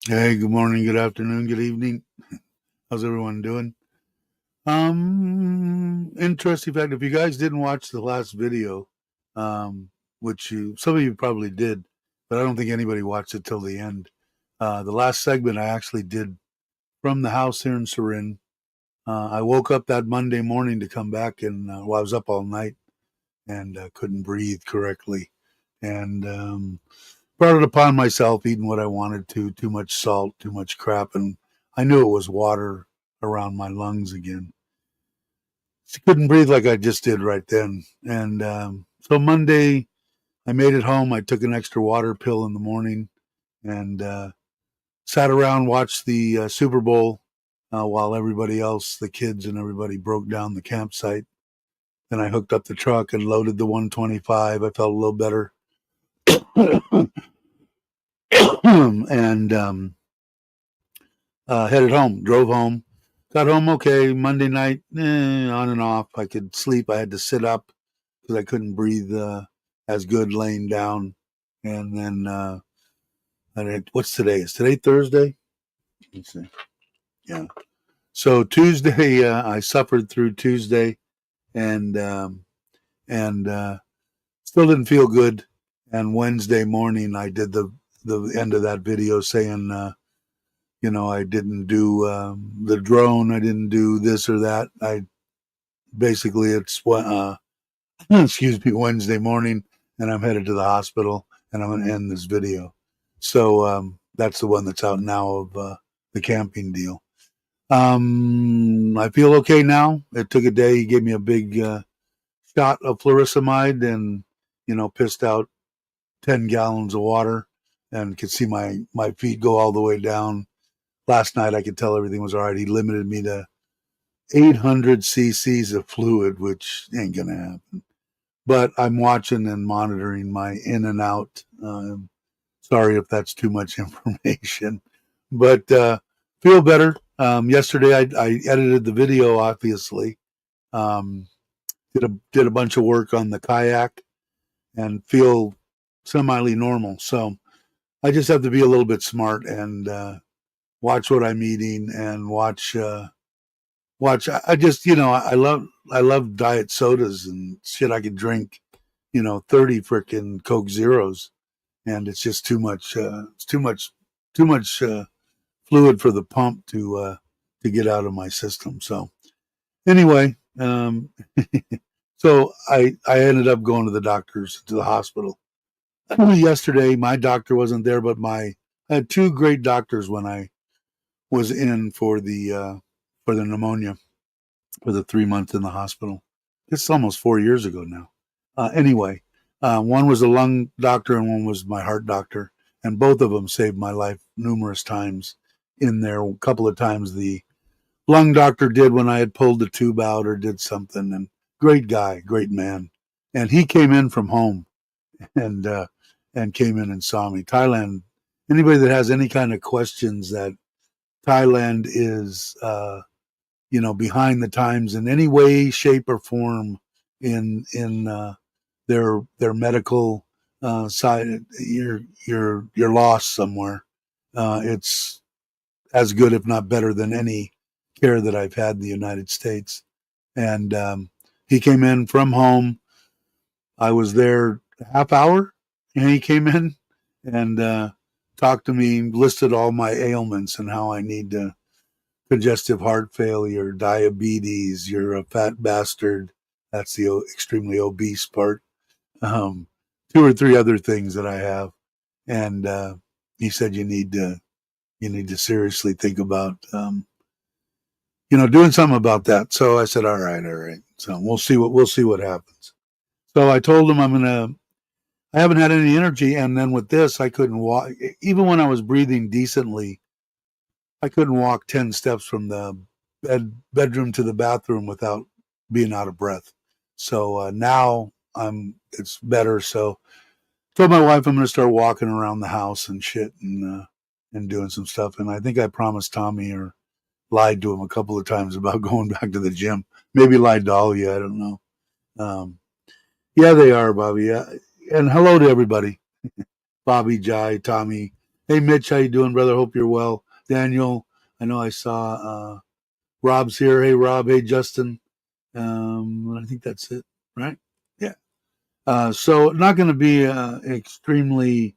Hey, good morning, good afternoon, good evening. How's everyone doing? Interesting fact, if you guys didn't watch the last video, which some of you probably did, but I don't think anybody watched it till the end. The last segment I actually did from the house here in Surin. I woke up that Monday morning to come back, and I was up all night and couldn't breathe correctly, and brought it upon myself eating what I wanted to, too much salt, too much crap, and I knew it was water around my lungs again. Couldn't breathe like I just did right then. And so Monday, I made it home. I took an extra water pill in the morning and sat around, watched the Super Bowl while everybody else, the kids and everybody, broke down the campsite. Then I hooked up the truck and loaded the 125. I felt a little better. And headed home, drove home, got home okay. Monday night, on and off. I could sleep. I had to sit up because I couldn't breathe as good laying down. And then, what's today? Is today Thursday? Let's see. Yeah. So Tuesday, I suffered through Tuesday, and still didn't feel good. And Wednesday morning, I did the end of that video saying, I didn't do the drone. I didn't do this or that. It's Wednesday morning, and I'm headed to the hospital, and I'm going to end this video. So that's the one that's out now of the camping deal. I feel okay now. It took a day. He gave me a big shot of fluorescimide and, pissed out 10 gallons of water and could see my feet go all the way down. Last night, I could tell everything was all right. He limited me to 800 cc's of fluid, which ain't going to happen. But I'm watching and monitoring my in and out. Sorry if that's too much information, but feel better. Yesterday, I edited the video, obviously. Did a bunch of work on the kayak and feel semi-normal. So I just have to be a little bit smart and watch what I'm eating and watch. I just, I love diet sodas and shit. I could drink, 30 frickin' Coke Zeros, and it's just too much. It's too much fluid for the pump to get out of my system. So anyway, so I ended up going to the doctors, to the hospital. Yesterday, my doctor wasn't there, but I had two great doctors when I was in for the pneumonia for the 3 months in the hospital. It's almost 4 years ago now. Anyway, one was a lung doctor and one was my heart doctor, and both of them saved my life numerous times in there. A couple of times the lung doctor did when I had pulled the tube out or did something, and great guy, great man. And he came in from home and came in and saw me. Thailand, anybody that has any kind of questions that Thailand is, behind the times in any way, shape, or form in their medical side, you're lost somewhere. It's as good, if not better, than any care that I've had in the United States. And he came in from home. I was there a half hour, and he came in and talked to me, listed all my ailments and how I need congestive heart failure, diabetes, you're a fat bastard. That's the extremely obese part. Um, two or three other things that I have. And he said you need to seriously think about doing something about that. So I said, all right. So we'll see what happens. So I told him I haven't had any energy, and then with this, I couldn't walk. Even when I was breathing decently, I couldn't walk 10 steps from the bedroom to the bathroom without being out of breath. So now it's better. So I told my wife I'm going to start walking around the house and shit and doing some stuff. And I think I promised Tommy or lied to him a couple of times about going back to the gym. Maybe lied to all of you. I don't know. Yeah, they are, Bobby. Yeah. And hello to everybody. Bobby, Jai, Tommy. Hey, Mitch, how you doing, brother? Hope you're well. Daniel, I know I saw Rob's here. Hey, Rob. Hey, Justin. I think that's it, right? Yeah. So not going to be extremely.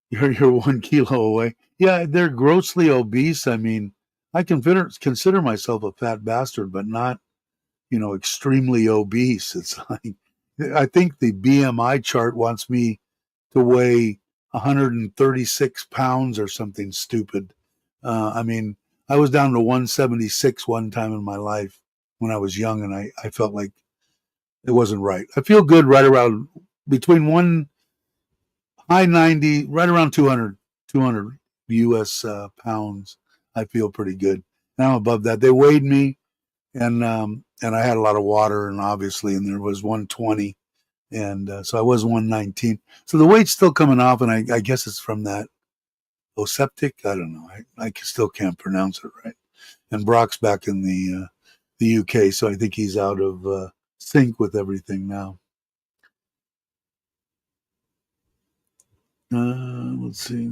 You're 1 kilo away. Yeah, they're grossly obese. I mean, I consider myself a fat bastard, but not extremely obese. It's like I think the BMI chart wants me to weigh 136 pounds or something stupid. I mean, I was down to 176 one time in my life when I was young, and I felt like it wasn't right. I feel good right around between one high 90, right around 200 US pounds. I feel pretty good. Now above that, they weighed me, and I had a lot of water, and obviously, and there was 120, and so I was 119. So the weight's still coming off, and I guess it's from that Oseptic. I don't know. I still can't pronounce it right. And Brock's back in the UK, so I think he's out of sync with everything now. Let's see.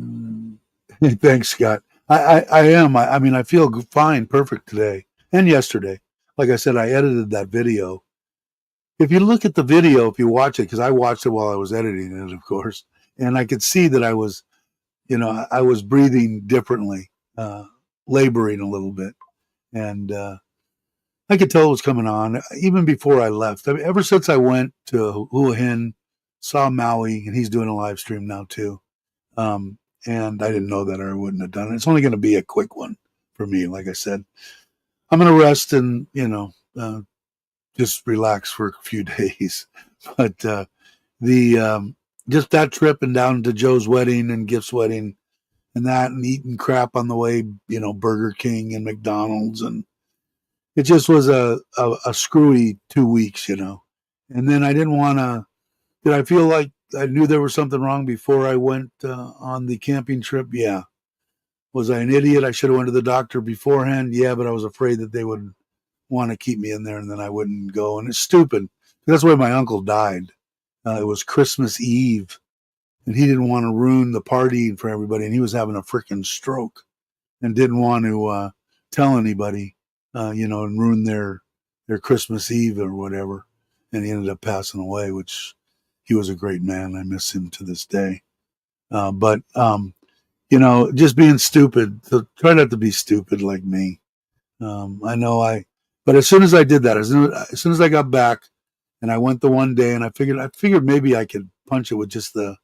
Thanks, Scott. I am. I mean, I feel fine, perfect today and yesterday. Like I said, I edited that video. If you look at the video, if you watch it, because I watched it while I was editing it, of course, and I could see that I was breathing differently, laboring a little bit, and I could tell it was coming on even before I left. I mean, ever since I went to Hua Hin, saw Maui, and he's doing a live stream now too. And I didn't know that, or I wouldn't have done it. It's only going to be a quick one for me. Like I said, I'm going to rest and just relax for a few days. But the just that trip and down to Joe's wedding and Gift's wedding and that and eating crap on the way, Burger King and McDonald's, and it just was a screwy 2 weeks, And then I didn't want to. Did I feel like I knew there was something wrong before I went on the camping trip? Yeah. Was I an idiot? I should have went to the doctor beforehand. Yeah, but I was afraid that they would want to keep me in there and then I wouldn't go. And it's stupid. That's why my uncle died. It was Christmas Eve, and he didn't want to ruin the party for everybody. And he was having a freaking stroke and didn't want to tell anybody, and ruin their Christmas Eve or whatever. And he ended up passing away, which he was a great man. I miss him to this day. But just being stupid. So try not to be stupid like me. But as soon as I did that, as soon as I got back, and I went the one day, and I figured maybe I could punch it with just the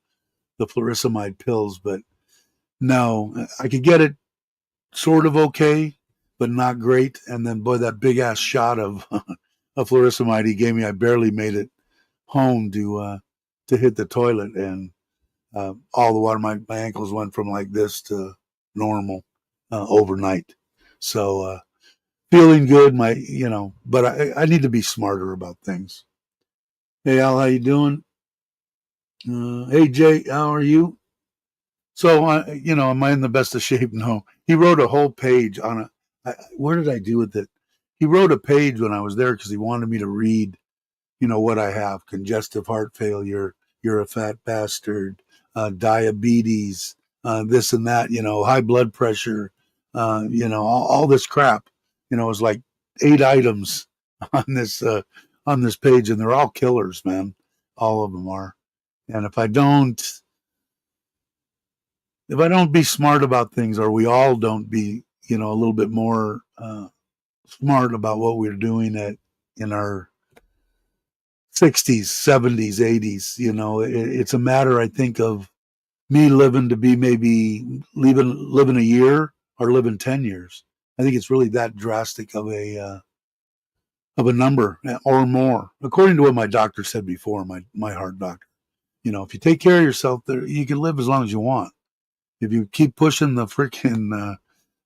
furosemide pills, but no, I could get it sort of okay, but not great. And then, boy, that big ass shot of furosemide he gave me, I barely made it home to hit the toilet, and all the water, my ankles went from like this to normal overnight. So feeling good, but I need to be smarter about things. Hey Al, how you doing? Hey Jay, how are you? So am I in the best of shape? No. He wrote a whole page on where did I do with it? He wrote a page when I was there because he wanted me to read what I have: congestive heart failure, you're a fat bastard, diabetes, this and that, high blood pressure, all this crap. it was like 8 items on this page, and they're all killers, man. All of them are. And if I don't be smart about things, or we all don't be, a little bit more smart about what we're doing in our 60s, 70s, 80s, it's a matter, I think, of me living to be maybe living a year or living 10 years. I think it's really that drastic of a number or more, according to what my doctor said before, my heart doctor. If you take care of yourself, you can live as long as you want. If you keep pushing the freaking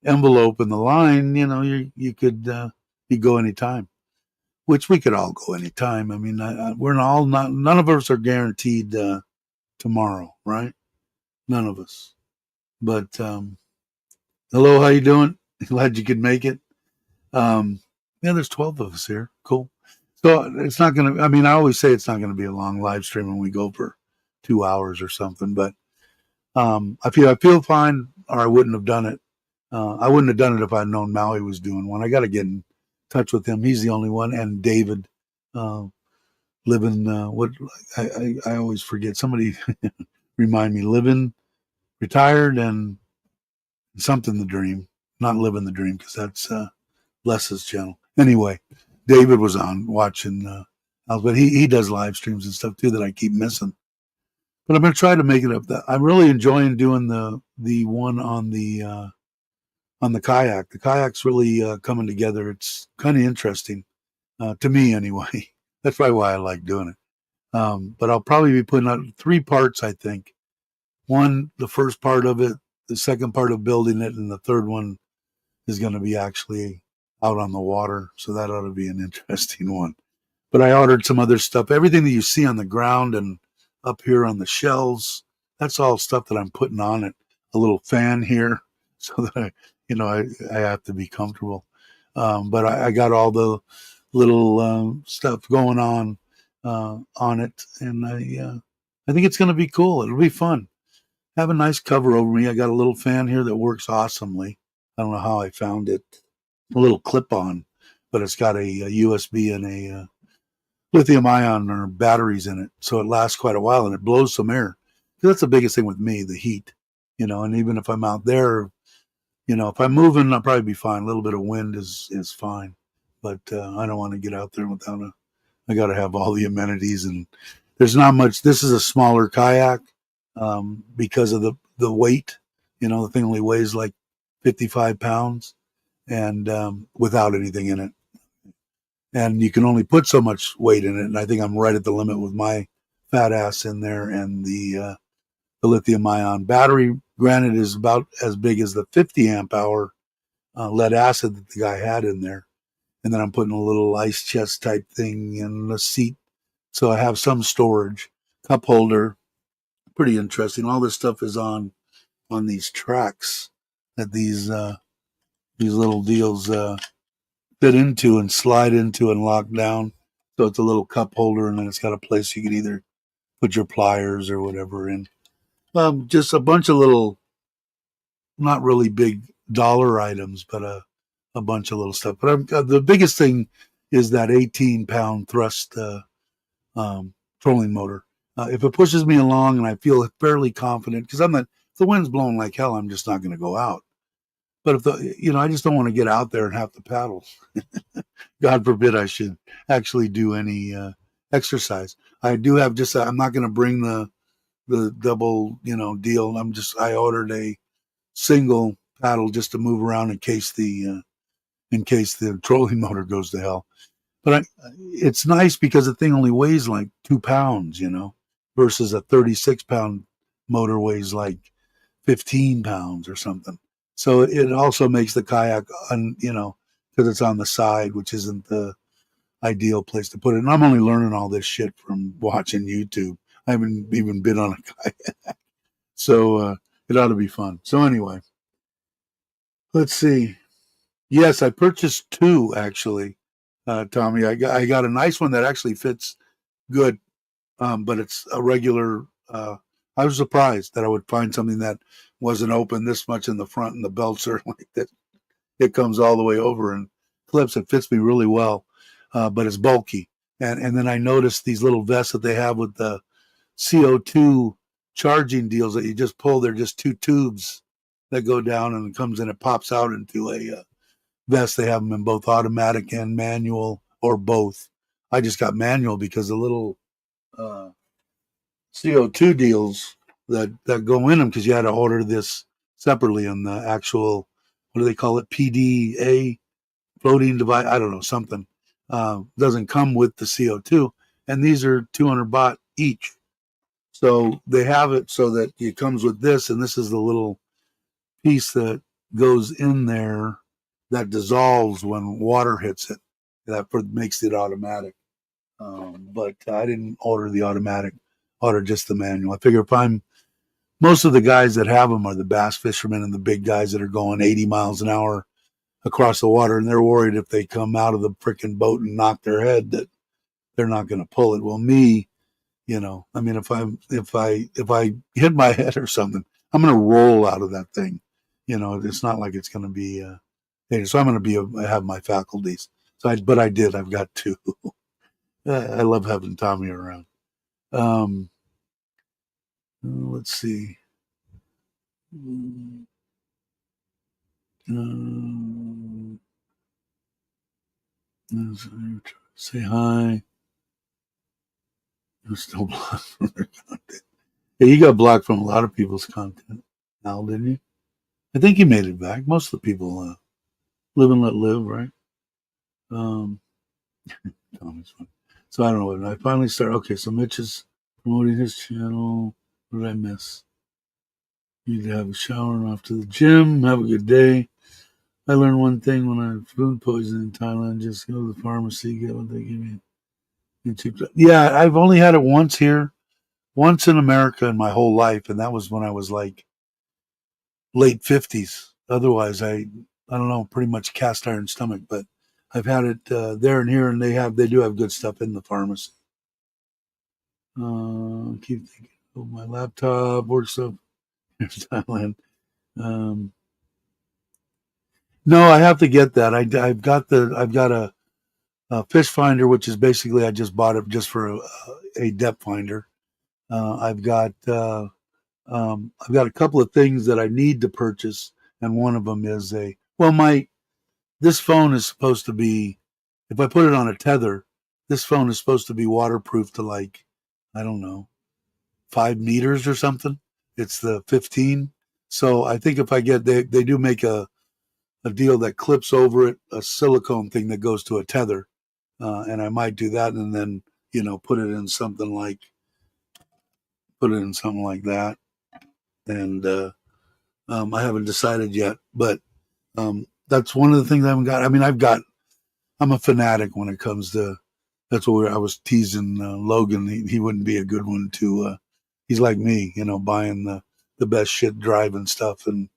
envelope and the line, you could you go anytime, which we could all go anytime. I mean, we're all not. None of us are guaranteed tomorrow, right? None of us. But hello, how you doing? Glad you could make it. Yeah, there's 12 of us here. Cool. So it's not going to, I mean, I always say it's not going to be a long live stream when we go for 2 hours or something, but I feel fine, or I wouldn't have done it. I wouldn't have done it if I'd known Maui was doing one. I got to get in touch with him. He's the only one. And David, living, what I always forget. Somebody remind me, living, retired, and something the dream, not living the dream, because that's Les's channel. Anyway, David was on watching, but he does live streams and stuff too that I keep missing. But I'm going to try to make it up. I'm really enjoying doing the one on the kayak. The kayak's really coming together. It's kind of interesting to me, anyway. That's probably why I like doing it. But I'll probably be putting out 3 parts, I think. One, the first part of it, the second part of building it, and the third one is going to be actually out on the water. So that ought to be an interesting one. But I ordered some other stuff. Everything that you see on the ground and up here on the shelves, that's all stuff that I'm putting on it. A little fan here so that I have to be comfortable. But I got all the little stuff going on it, and I think it's going to be cool. It'll be fun. Have a nice cover over me. I got a little fan here that works awesomely. I don't know how I found it. A little clip on, but it's got a USB and a lithium ion or batteries in it, so it lasts quite a while, and it blows some air. That's the biggest thing with me, the heat. And even if I'm out there, if I'm moving, I'll probably be fine. A little bit of wind is fine, but I don't want to get out there without I got to have all the amenities, and there's not much. This is a smaller kayak because of the weight. The thing only weighs like 55 pounds, and without anything in it. And you can only put so much weight in it. And I think I'm right at the limit with my fat ass in there, and the lithium ion battery, granted, is about as big as the 50 amp hour lead acid that the guy had in there. And then I'm putting a little ice chest type thing in the seat. So I have some storage, cup holder, pretty interesting. All this stuff is on these tracks that these little deals fit into and slide into and lock down. So it's a little cup holder, and then it's got a place you can either put your pliers or whatever in. Just a bunch of little, not really big dollar items, but a bunch of little stuff. But the biggest thing is that 18-pound thrust trolling motor. If it pushes me along and I feel fairly confident, because if the wind's blowing like hell, I'm just not going to go out. But if I just don't want to get out there and have to paddle. God forbid I should actually do any exercise. I do have I'm not going to bring the double, deal. I ordered a single paddle just to move around in case the trolling motor goes to hell. But it's nice because the thing only weighs like 2 pounds, versus a 36-pound motor weighs like 15 pounds or something. So it also makes the kayak, because it's on the side, which isn't the ideal place to put it. And I'm only learning all this shit from watching YouTube. I haven't even been on a kayak. So it ought to be fun. So anyway, let's see. Yes, I purchased 2, actually, Tommy. I got a nice one that actually fits good, but it's a regular. I was surprised that I would find something that wasn't open this much in the front, and the belts are like that. It comes all the way over, and clips. It fits me really well, but it's bulky. And then I noticed these little vests that they have with the CO2 charging deals that you just pull. They're just two tubes that go down and it comes in. It pops out into a vest. They have them in both automatic and manual, or both. I just got manual because the little uh, CO2 deals that go in them, because you had to order this separately in the actual, what do they call it, PDA, floating device, I don't know, something, doesn't come with the CO2, and these are 200 baht each. So they have it so that it comes with this, and this is the little piece that goes in there that dissolves when water hits it. That makes it automatic. But I didn't order the automatic, order just the manual. I figure if I'm, most of the guys that have them are the bass fishermen and the big guys that are going 80 miles an hour across the water, and they're worried if they come out of the freaking boat and knock their head that they're not going to pull it. Well, me, I mean, if I hit my head or something, I'm going to roll out of that thing. It's not like it's going to be. So I'm going to have my faculties. But I did. I've got two. I love having Tommy around. Let's see. Say hi. You're still blocked from their content. Yeah, you got blocked from a lot of people's content. Al, didn't you? I think you made it back. Most of the people live and let live, right? Tommy's fun. So I don't know what I finally started. Okay, so Mitch is promoting his channel. What did I miss? Need to have a shower and off to the gym. Have a good day. I learned one thing when I had food poisoning in Thailand. Just go to the pharmacy, get what they give you. Yeah, I've only had it once here, once in America in my whole life, and that was when I was like late 50s. Otherwise, I don't know, pretty much cast iron stomach. But I've had it there and here, and they do have good stuff in the pharmacy. Keep thinking. Oh, my laptop works up. Here's Thailand. No, I have to get that. I've got a fish finder, which is basically I just bought it just for a depth finder. I've got a couple of things that I need to purchase, and one of them is this phone is supposed to be, if I put it on a tether, this phone is supposed to be waterproof to like, I don't know, 5 meters or something. It's the 15. So I think if I get, they do make a deal that clips over it, a silicone thing that goes to a tether. And I might do that and then, put it in something like that. And I haven't decided yet, but that's one of the things I haven't got. I mean, I'm a fanatic when it comes to, that's what I was teasing Logan. He wouldn't be a good one to, he's like me, buying the best shit, driving stuff. And,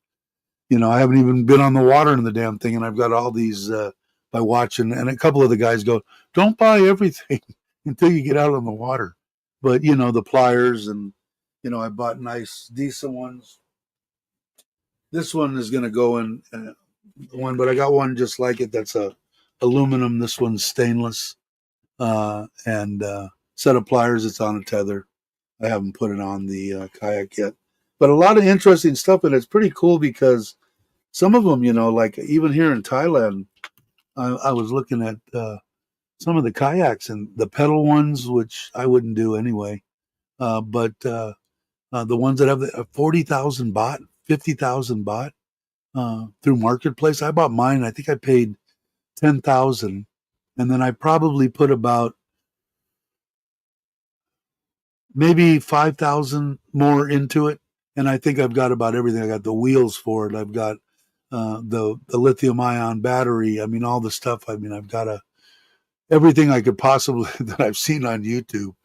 I haven't even been on the water in the damn thing. And I've got all these, by watching, and a couple of the guys go, don't buy everything until you get out on the water. But, the pliers and, I bought nice, decent ones. This one is going to go in one, but I got one just like it. That's a aluminum. This one's stainless, and set of pliers. It's on a tether. I haven't put it on the kayak yet, but a lot of interesting stuff, and it's pretty cool because some of them, like even here in Thailand, I was looking at some of the kayaks and the pedal ones, which I wouldn't do anyway, but the ones that have the 40,000 baht, 50,000 baht. Through Marketplace. I bought mine. I think I paid 10,000, and then I probably put about maybe 5,000 more into it. And I think I've got about everything. I got the wheels for it. I've got the lithium ion battery. I mean, all the stuff. I mean, I've got everything I could possibly that I've seen on YouTube.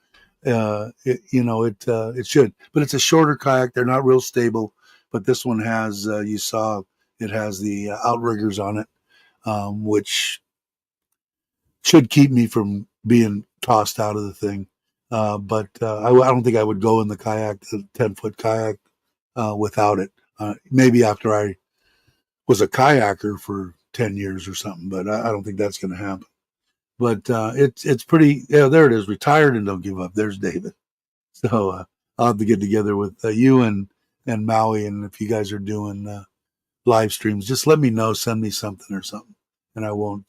It should, but it's a shorter kayak. They're not real stable. But this one has, you saw, it has the outriggers on it, which should keep me from being tossed out of the thing. But I don't think I would go in the 10-foot kayak, without it. Maybe after I was a kayaker for 10 years or something, but I don't think that's going to happen. But it's pretty. Yeah, there it is. Retired and don't give up. There's David. So I'll have to get together with you and Maui, and if you guys are doing live streams, just let me know. Send me something or something, and I won't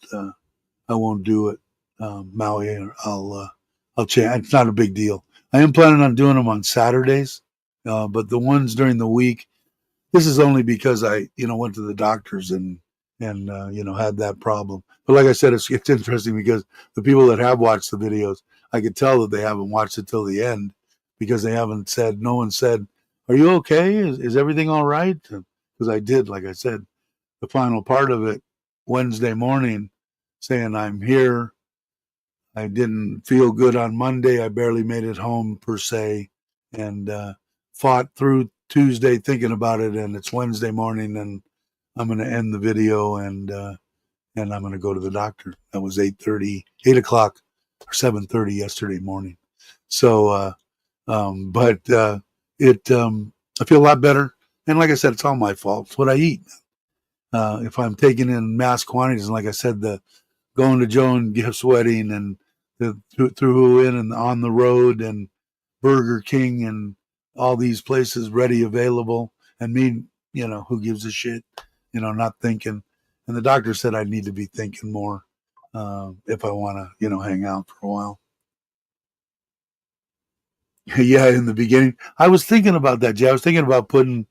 do it. Maui, I'll change. It's not a big deal. I am planning on doing them on Saturdays, but the ones during the week, this is only because I went to the doctors and had that problem. But like I said, it's interesting because the people that have watched the videos, I could tell that they haven't watched it till the end because they haven't said. No one said, "Are you okay? Is everything all right?" Because I did, like I said, the final part of it Wednesday morning, saying I'm here. I didn't feel good on Monday. I barely made it home per se, and fought through Tuesday thinking about it. And it's Wednesday morning, and I'm going to end the video, and I'm going to go to the doctor. That was 8 o'clock or 7:30 yesterday morning. So, but I feel a lot better. And like I said, it's all my fault. It's what I eat. If I'm taking in mass quantities, and like I said, the going to Joe and Gift's wedding and through in and on the road and Burger King and all these places ready, available, and me, who gives a shit, not thinking. And the doctor said I need to be thinking more if I want to, hang out for a while. Yeah, in the beginning, I was thinking about that, Jay. I was thinking about putting,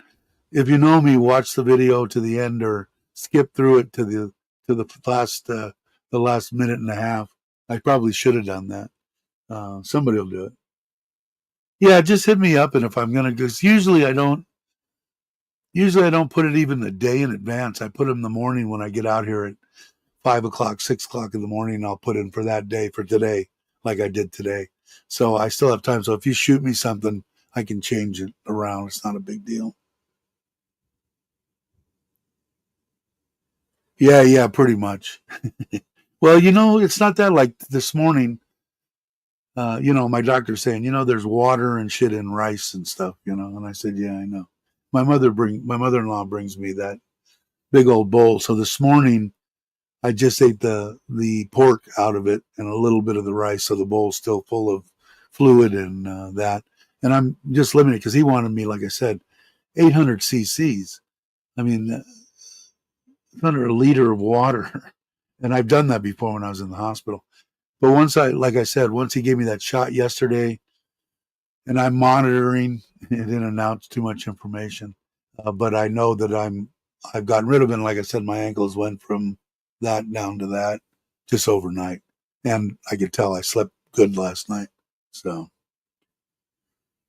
if you know me, watch the video to the end or skip through it to the last minute and a half. I probably should have done that. Somebody will do it. Yeah, just hit me up, and if I'm gonna, because usually I don't put it even a day in advance. I put them in the morning when I get out here at 5 o'clock, 6 o'clock in the morning. I'll put in for that day, for today, like I did today. So I still have time. So if you shoot me something, I can change it around. It's not a big deal. Yeah, pretty much. Well, it's not that. Like this morning, my doctor's saying, there's water and shit in rice and stuff, and I said, yeah, I know. My mother-in-law brings me that big old bowl. So this morning I just ate the pork out of it and a little bit of the rice. So the bowl's still full of fluid and that. And I'm just limited because he wanted me, like I said, 800 cc's. I mean, under a liter of water. And I've done that before when I was in the hospital. But like I said, once he gave me that shot yesterday, and I'm monitoring, it didn't announce too much information, but I know that I've gotten rid of it. And like I said, my ankles went from that down to that just overnight, and I could tell I slept good last night. So,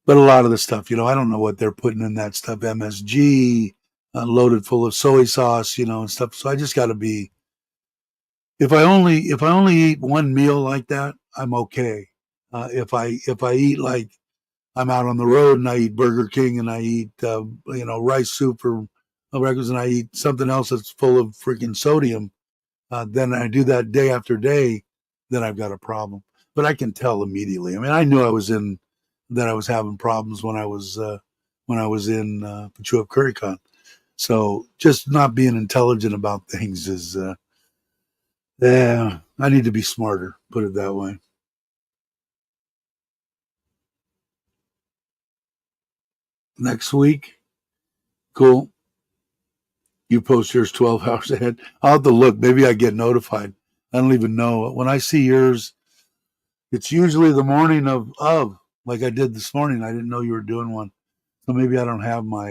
but a lot of the stuff, I don't know what they're putting in that stuff. MSG, loaded full of soy sauce, and stuff. So I just got to be. If I only eat one meal like that, I'm okay. If I eat like I'm out on the road and I eat Burger King and I eat rice soup or breakfast and I eat something else that's full of freaking sodium, then I do that day after day, then I've got a problem. But I can tell immediately. I mean, I knew I was having problems when I was in Pachuap Currycon. So just not being intelligent about things is. Yeah, I need to be smarter, put it that way. Next week, cool. You post yours 12 hours ahead. I'll have to look. Maybe I get notified. I don't even know. When I see yours, it's usually the morning of like I did this morning. I didn't know you were doing one. So maybe I don't have my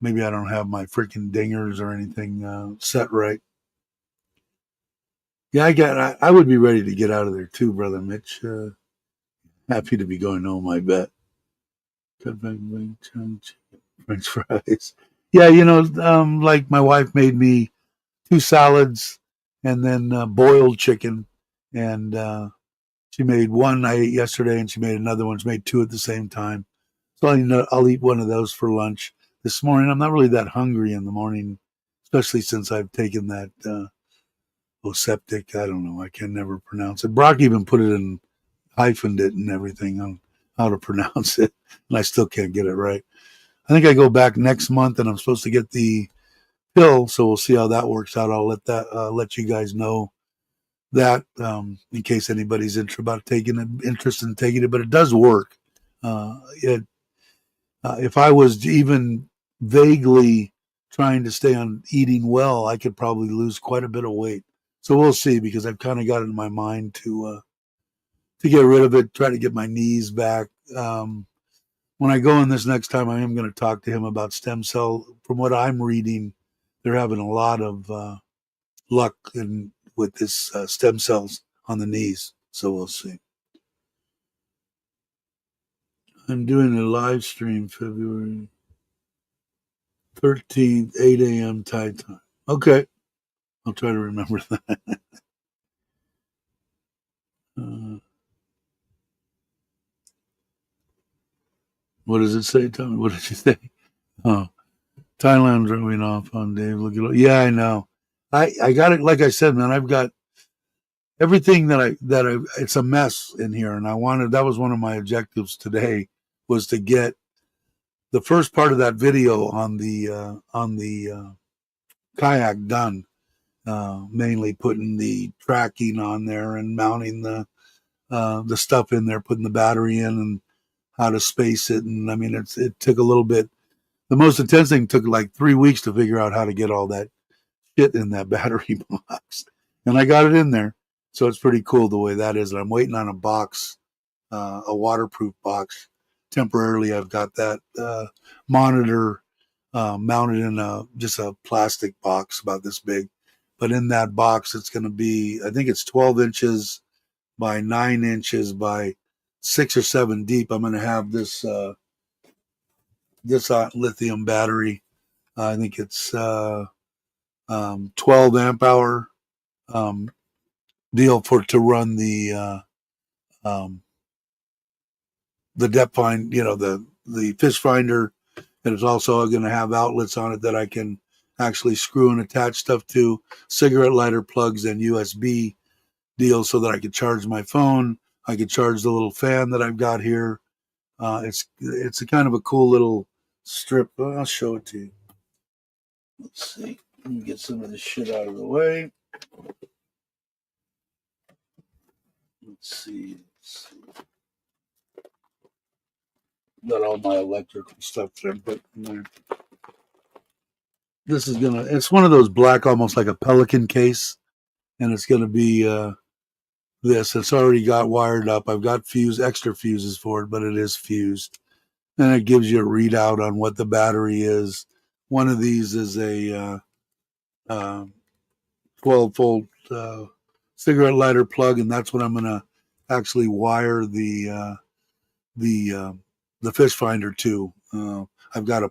freaking dingers or anything set right. Yeah, I would be ready to get out of there too, brother Mitch. Happy to be going home, I bet. French fries. Yeah, like my wife made me 2 salads and then boiled chicken, and she made one I ate yesterday, and she made another one. She made 2 at the same time. So I'll eat one of those for lunch this morning. I'm not really that hungry in the morning, especially since I've taken that Oseptic. I don't know. I can never pronounce it. Brock even put it in, hyphened it and everything on how to pronounce it, and I still can't get it right. I think I go back next month, and I'm supposed to get the pill, so we'll see how that works out. I'll let you guys know that in case anybody's interested in taking it. But it does work. If I was even vaguely trying to stay on eating well, I could probably lose quite a bit of weight. So we'll see, because I've kind of got it in my mind to get rid of it, try to get my knees back. When I go in this next time, I am going to talk to him about stem cell. From what I'm reading, they're having a lot of luck with this stem cells on the knees. So we'll see. I'm doing a live stream February 13th, 8 a.m. Thai time. Okay. I'll try to remember that. What does it say, Tommy? What did you say? Oh, Thailand rubbing off on Dave. Look at, yeah, I know. I got it. Like I said, man, I've got everything it's a mess in here. And that was one of my objectives today, was to get the first part of that video on the kayak done. Mainly putting the tracking on there and mounting the stuff in there, putting the battery in and how to space it. And I mean, it took a little bit. The most intense thing took like 3 weeks to figure out how to get all that shit in that battery box. And I got it in there. So it's pretty cool the way that is. And I'm waiting on a box, a waterproof box. Temporarily, I've got that monitor mounted in just a plastic box about this big. But in that box, it's going to be, I think it's 12 inches by 9 inches by 6 or 7 deep. I'm going to have this lithium battery. I think it's 12 amp hour deal to run the depth find, the fish finder. And it's also going to have outlets on it that I can actually screw and attach stuff to, cigarette lighter plugs and USB deals, so that I could charge my phone. I could charge the little fan that I've got here. It's a kind of a cool little strip. I'll show it to you. Let's see. Let me get some of this shit out of the way. Let's see. Got all my electrical stuff that I'm putting in there. It's one of those black, almost like a Pelican case, and it's gonna be this. It's already got wired up. I've got extra fuses for it, but it is fused. And it gives you a readout on what the battery is. One of these is a 12-volt cigarette lighter plug, and that's what I'm going to actually wire the fish finder to. I've got a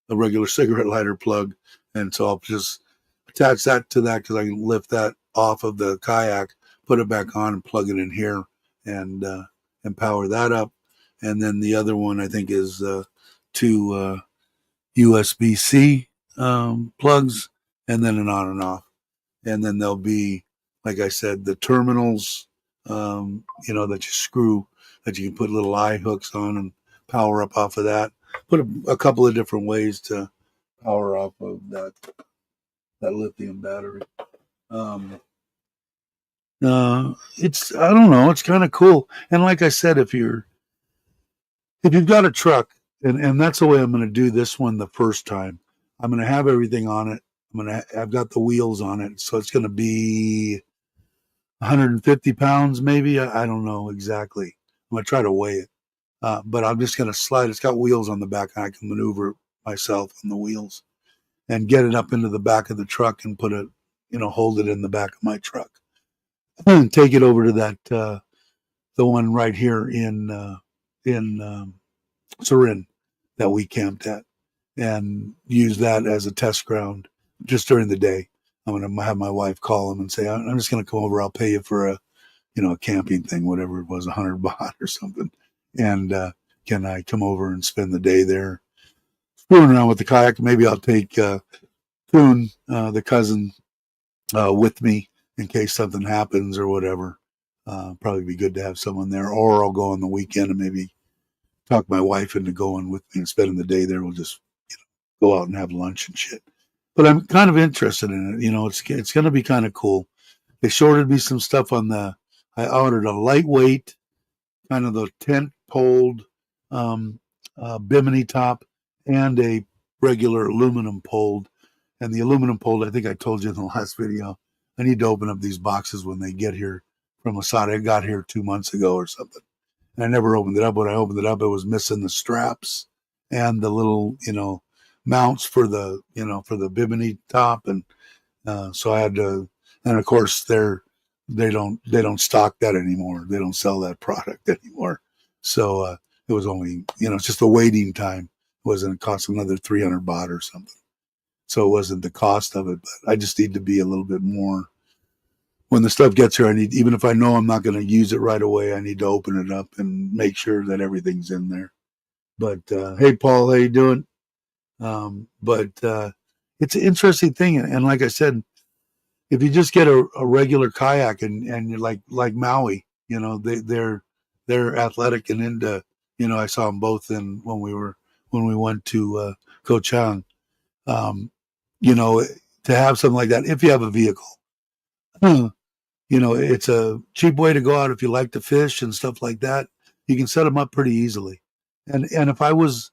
regular cigarette lighter plug, and so I'll just attach that to that, because I can lift that off of the kayak, put it back on, and plug it in here, and power that up. And then the other one, I think, is two USB-C plugs, and then an on and off. And then there'll be, like I said, the terminals, that you screw, that you can put little eye hooks on and power up off of that. Put a couple of different ways to power off of that lithium battery. I don't know, it's kind of cool. And like I said, if you've got a truck, and that's the way I'm going to do this one the first time. I'm going to have everything on it. I've got the wheels on it, so it's going to be 150 pounds, maybe. I don't know exactly. I'm going to try to weigh it, but I'm just going to slide. It's got wheels on the back, and I can maneuver it myself on the wheels and get it up into the back of the truck and put it, hold it in the back of my truck and take it over to that the one right here in Surin that we camped at, and use that as a test ground just during the day. I'm going to have my wife call him and say, I'm just going to come over. I'll pay you for a camping thing, whatever it was, 100 baht or something. And can I come over and spend the day there screwing around with the kayak? Maybe I'll take Poon, the cousin, with me in case something happens or whatever. Probably be good to have someone there, or I'll go on the weekend and maybe talk my wife into going with me and spending the day there. We'll just go out and have lunch and shit. but I'm kind of interested in it. It's going to be kind of cool. They shorted me some stuff on I ordered a lightweight, kind of the tent poled bimini top, and a regular aluminum poled. And the aluminum poled, I think I told you in the last video, I need to open up these boxes when they get here from Asada. It got here 2 months ago or something. And I never opened it up. When I opened it up, it was missing the straps and the little, mounts for the bimini top. And so I had to, and of course they don't stock that anymore. They don't sell that product anymore. So it was only, it's just the waiting time. It wasn't cost another 300 baht or something. So it wasn't the cost of it, but I just need to be a little bit more. When the stuff gets here, even if I know I'm not going to use it right away, I need to open it up and make sure that everything's in there. But hey, Paul, how you doing? But it's an interesting thing, and like I said, if you just get a regular kayak and you're like Maui, they're athletic and into. I saw them both when we went to Koh Chang. To have something like that, if you have a vehicle, it's a cheap way to go out if you like to fish and stuff like that. You can set them up pretty easily. And if I was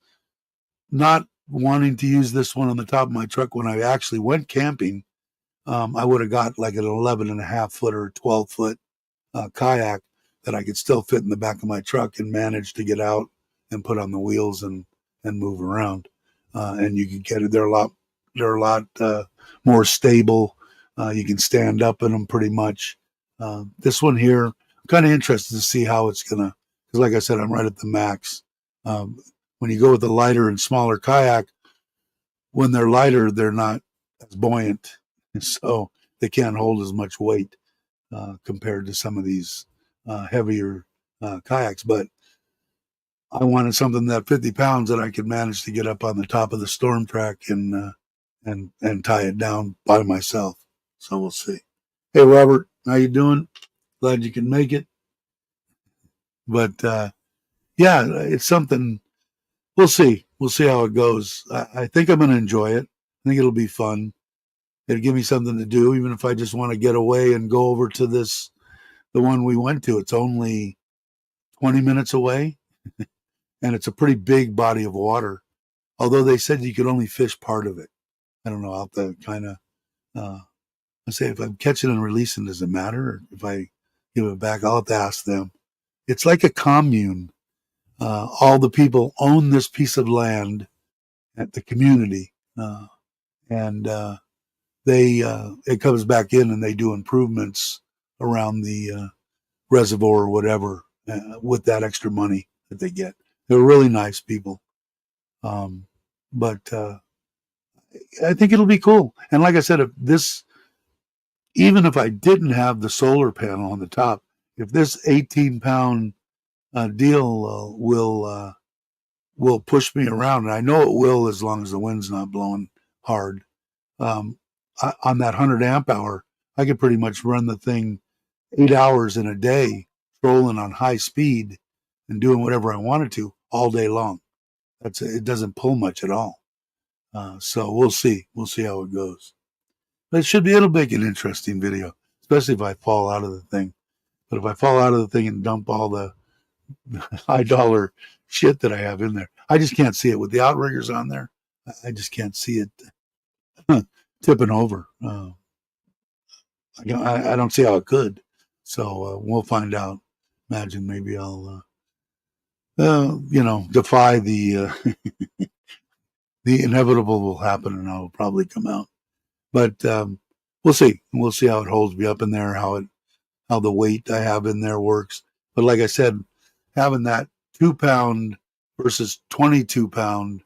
not wanting to use this one on the top of my truck when I actually went camping, I would have got like an 11.5 foot or 12 foot kayak that I could still fit in the back of my truck and manage to get out and put on the wheels and move around. And you can get it. They're a lot more stable. You can stand up in them pretty much. This one here, I'm kind of interested to see how it's gonna. Because like I said, I'm right at the max. When you go with a lighter and smaller kayak, when they're lighter, they're not as buoyant, so they can't hold as much weight compared to some of these heavier kayaks. But I wanted something that 50 pounds that I could manage to get up on the top of the storm track and tie it down by myself. So we'll see. Hey, Robert, how you doing? Glad you can make it. But yeah, it's something. We'll see. We'll see how it goes. I think I'm going to enjoy it. I think it'll be fun. It'll give me something to do, even if I just want to get away and go over to the one we went to. It's only 20 minutes away, and it's a pretty big body of water. Although they said you could only fish part of it. I don't know. I'll have to kind of, I say, if I'm catching and releasing, does it matter? Or if I give it back, I'll have to ask them. It's like a commune. All the people own this piece of land at the community, and it comes back in and they do improvements around the reservoir or whatever with that extra money that they get. They're really nice people. But I think it'll be cool. And like I said, even if I didn't have the solar panel on the top, if this 18-pound deal will push me around, and I know it will as long as the wind's not blowing hard. On that 100 amp hour, I could pretty much run the thing 8 hours in a day, trolling on high speed and doing whatever I wanted to all day long. It doesn't pull much at all. So we'll see. We'll see how it goes. But it'll make an interesting video, especially if I fall out of the thing. But if I fall out of the thing and dump all the high dollar shit that I have in there, I just can't see it with the outriggers on there. I just can't see it tipping over. I don't see how it could. So we'll find out. Imagine maybe I'll, defy the the inevitable will happen, and I'll probably come out. But we'll see. We'll see how it holds me up in there, how the weight I have in there works. But like I said, having that 2-pound versus 22-pound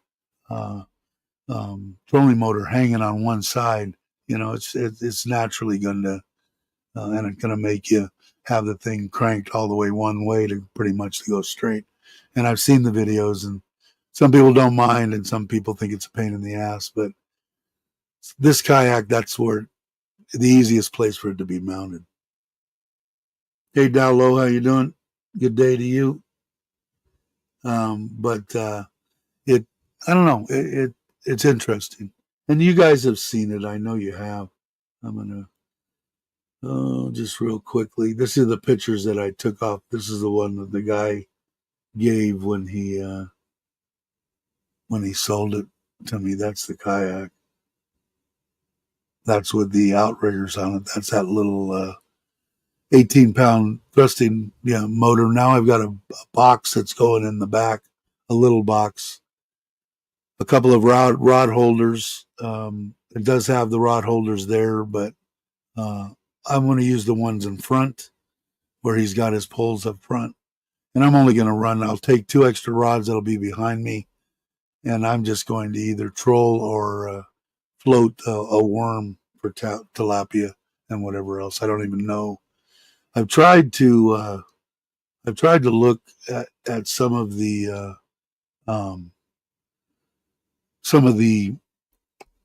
trolling motor hanging on one side, it's naturally going to, and it's going to make you have the thing cranked all the way one way to pretty much to go straight. And I've seen the videos, and some people don't mind, and some people think it's a pain in the ass. But this kayak, that's where the easiest place for it to be mounted. Hey, Dowlow, how you doing? Good day to you. But I don't know. It's interesting. And you guys have seen it. I know you have. I'm gonna just real quickly. This is the pictures that I took off. This is the one that the guy gave when he sold it to me. That's the kayak. That's with the outriggers on it. That's that little 18-pound thrusting motor. Now I've got a box that's going in the back, a little box, a couple of rod holders. It does have the rod holders there, but I'm going to use the ones in front where he's got his poles up front. And I'm only going to run, I'll take 2 extra rods that'll be behind me, and I'm just going to either troll or float a worm for tilapia and whatever else. I don't even know. I've tried to look at some of the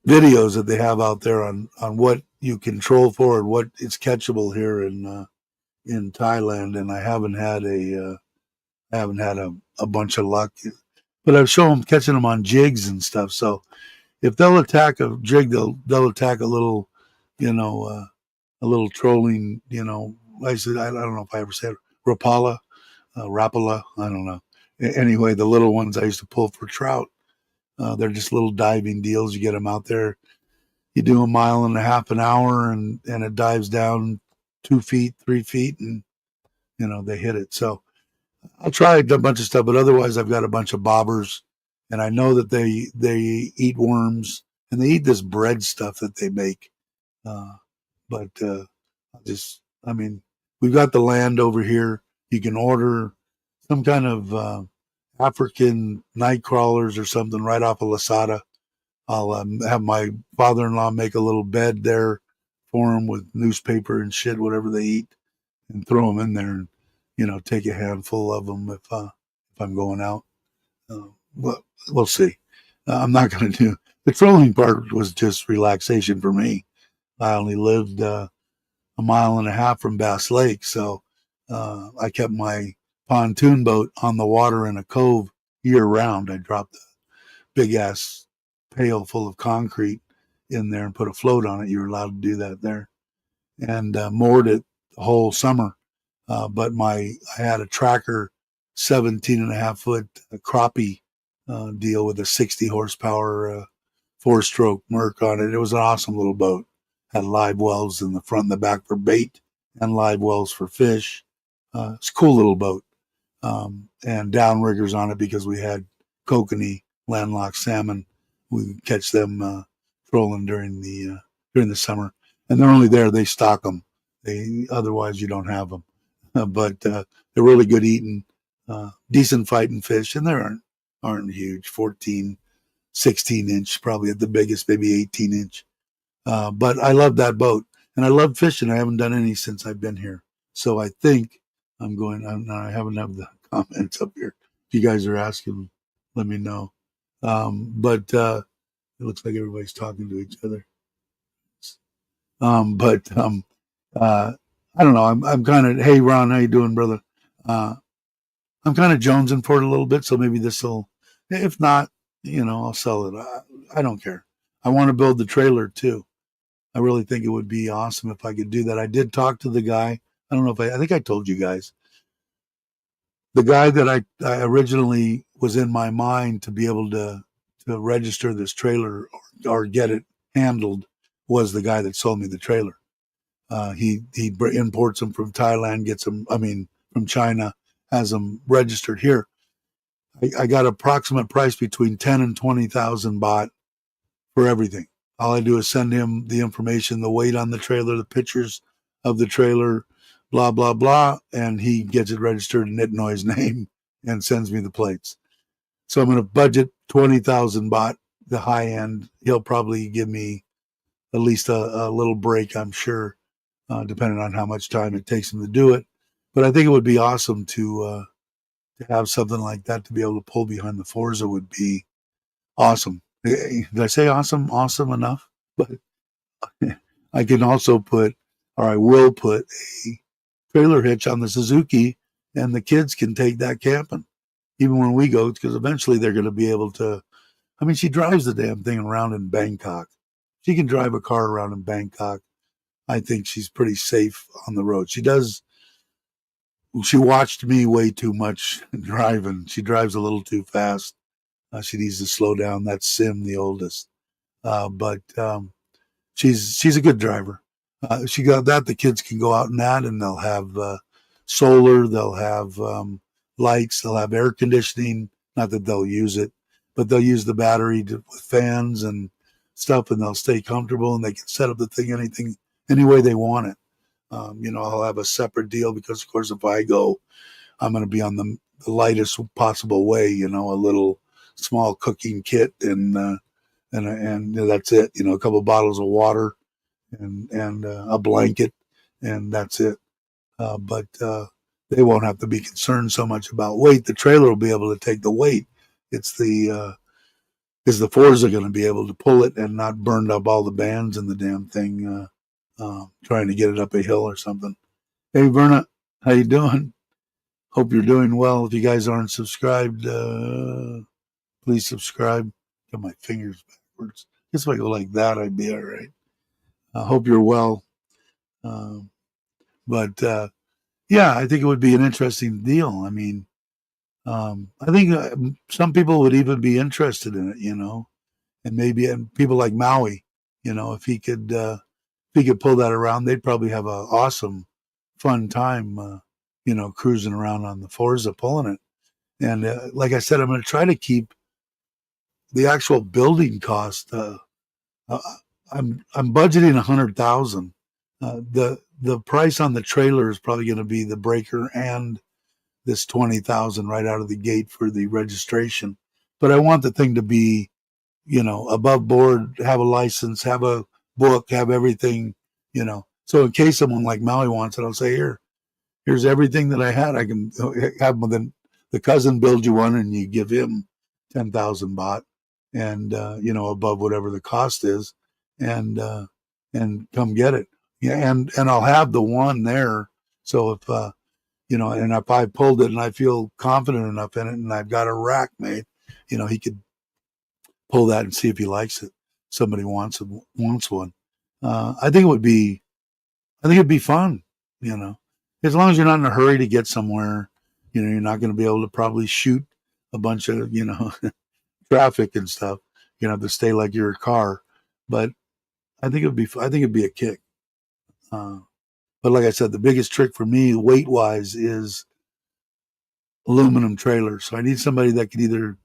videos that they have out there on what you can troll for and what is catchable here in Thailand, and I haven't had a bunch of luck. But I've shown them catching them on jigs and stuff. So if they'll attack a jig, they'll attack a little, a little trolling. I said I don't know if I ever said rapala, rapala. I don't know. Anyway, the little ones I used to pull for trout. They're just little diving deals. You get them out there. You do a mile and a half an hour, and it dives down 2 feet, 3 feet, and they hit it. So I'll try a bunch of stuff, but otherwise I've got a bunch of bobbers, and I know that they eat worms and they eat this bread stuff that they make. But I mean, we've got the land over here. You can order some kind of African night crawlers or something right off of Lasada. I'll have my father-in-law make a little bed there for them with newspaper and shit, whatever they eat, and throw them in there and take a handful of them if I'm going out. But we'll see. I'm not going to do the trolling part. Was just relaxation for me. I only lived a mile and a half from Bass Lake, so I kept my pontoon boat on the water in a cove year round. I dropped a big ass pail full of concrete in there and put a float on it. You were allowed to do that there, and moored it the whole summer. But I had a tracker 17 and a half foot crappie deal with a 60 horsepower 4-stroke Merc on it. It was an awesome little boat. Had live wells in the front and the back for bait and live wells for fish. It's a cool little boat. And downriggers on it because we had kokanee landlocked salmon. We would catch them trolling during the summer. And they're only there, they stock them. Otherwise you don't have them. But they're really good eating, decent fighting fish, and they aren't huge, 14, 16 inch, probably at the biggest, maybe 18 inch. But I love that boat, and I love fishing. I haven't done any since I've been here, so I think I'm going. I haven't have the comments up here. If you guys are asking, let me know. But it looks like everybody's talking to each other. I don't know. I'm kind of, hey Ron, how you doing, brother? I'm kind of jonesing for it a little bit, so maybe this will. If not, I'll sell it. I don't care. I want to build the trailer too. I really think it would be awesome if I could do that. I did talk to the guy. I don't know if I think I told you guys. The guy that I originally was in my mind to be able to register this trailer or get it handled was the guy that sold me the trailer. He imports them from Thailand, gets them, from China, has them registered here. I got approximate price between 10 and 20,000 baht for everything. All I do is send him the information, the weight on the trailer, the pictures of the trailer, blah, blah, blah, and he gets it registered in Nitnoy's name and sends me the plates. So I'm going to budget 20,000 baht, the high end. He'll probably give me at least a little break, I'm sure, depending on how much time it takes him to do it. But I think it would be awesome to have something like that to be able to pull behind the Forza would be awesome. Did I say awesome? Awesome enough? But I can also I will put a trailer hitch on the Suzuki, and the kids can take that camping, even when we go, because eventually they're going to be able to I mean, she drives the damn thing around in Bangkok. She can drive a car around in Bangkok. I think she's pretty safe on the road. She does. She watched me way too much driving. She drives a little too fast. She needs to slow down. That's Sim, the oldest. But she's a good driver. She got that. The kids can go out in that, and they'll have solar. They'll have lights. They'll have air conditioning. Not that they'll use it, but they'll use the battery with fans and stuff, and they'll stay comfortable. And they can set up the thing any way they want it. I'll have a separate deal because, of course, if I go, I'm going to be on the lightest possible way. A little small cooking kit and that's it. A couple of bottles of water and a blanket, and that's it. But they won't have to be concerned so much about weight. The trailer will be able to take the weight. It's is the Forza going to be able to pull it and not burn up all the bands in the damn thing, trying to get it up a hill or something. Hey, Verna, how you doing? Hope you're doing well. If you guys aren't subscribed, please subscribe. Got my fingers backwards. Guess if I go like that, I'd be all right. I hope you're well. But yeah, I think it would be an interesting deal. I mean, I think some people would even be interested in it, and maybe people like Maui, if he could pull that around, they'd probably have an awesome, fun time, cruising around on the Forza pulling it. And like I said, I'm going to try to keep the actual building cost. I'm budgeting $100,000. The price on the trailer is probably going to be the breaker and this $20,000 right out of the gate for the registration. But I want the thing to be, above board, have a license, have a book, have everything, So in case someone like Maui wants it, I'll say, here's everything that I had. I can have the cousin build you one, and you give him 10,000 baht, and above whatever the cost is, and come get it. Yeah, and I'll have the one there. So if and if I pulled it and I feel confident enough in it, and I've got a rack made, he could pull that and see if he likes it. Somebody wants one. I think it'd be fun. As long as you're not in a hurry to get somewhere, you're not going to be able to probably shoot a bunch of traffic and stuff. You have to stay like you're a car, but I think it'd be a kick. But like I said, the biggest trick for me, weight wise, is aluminum trailers. So I need somebody that could either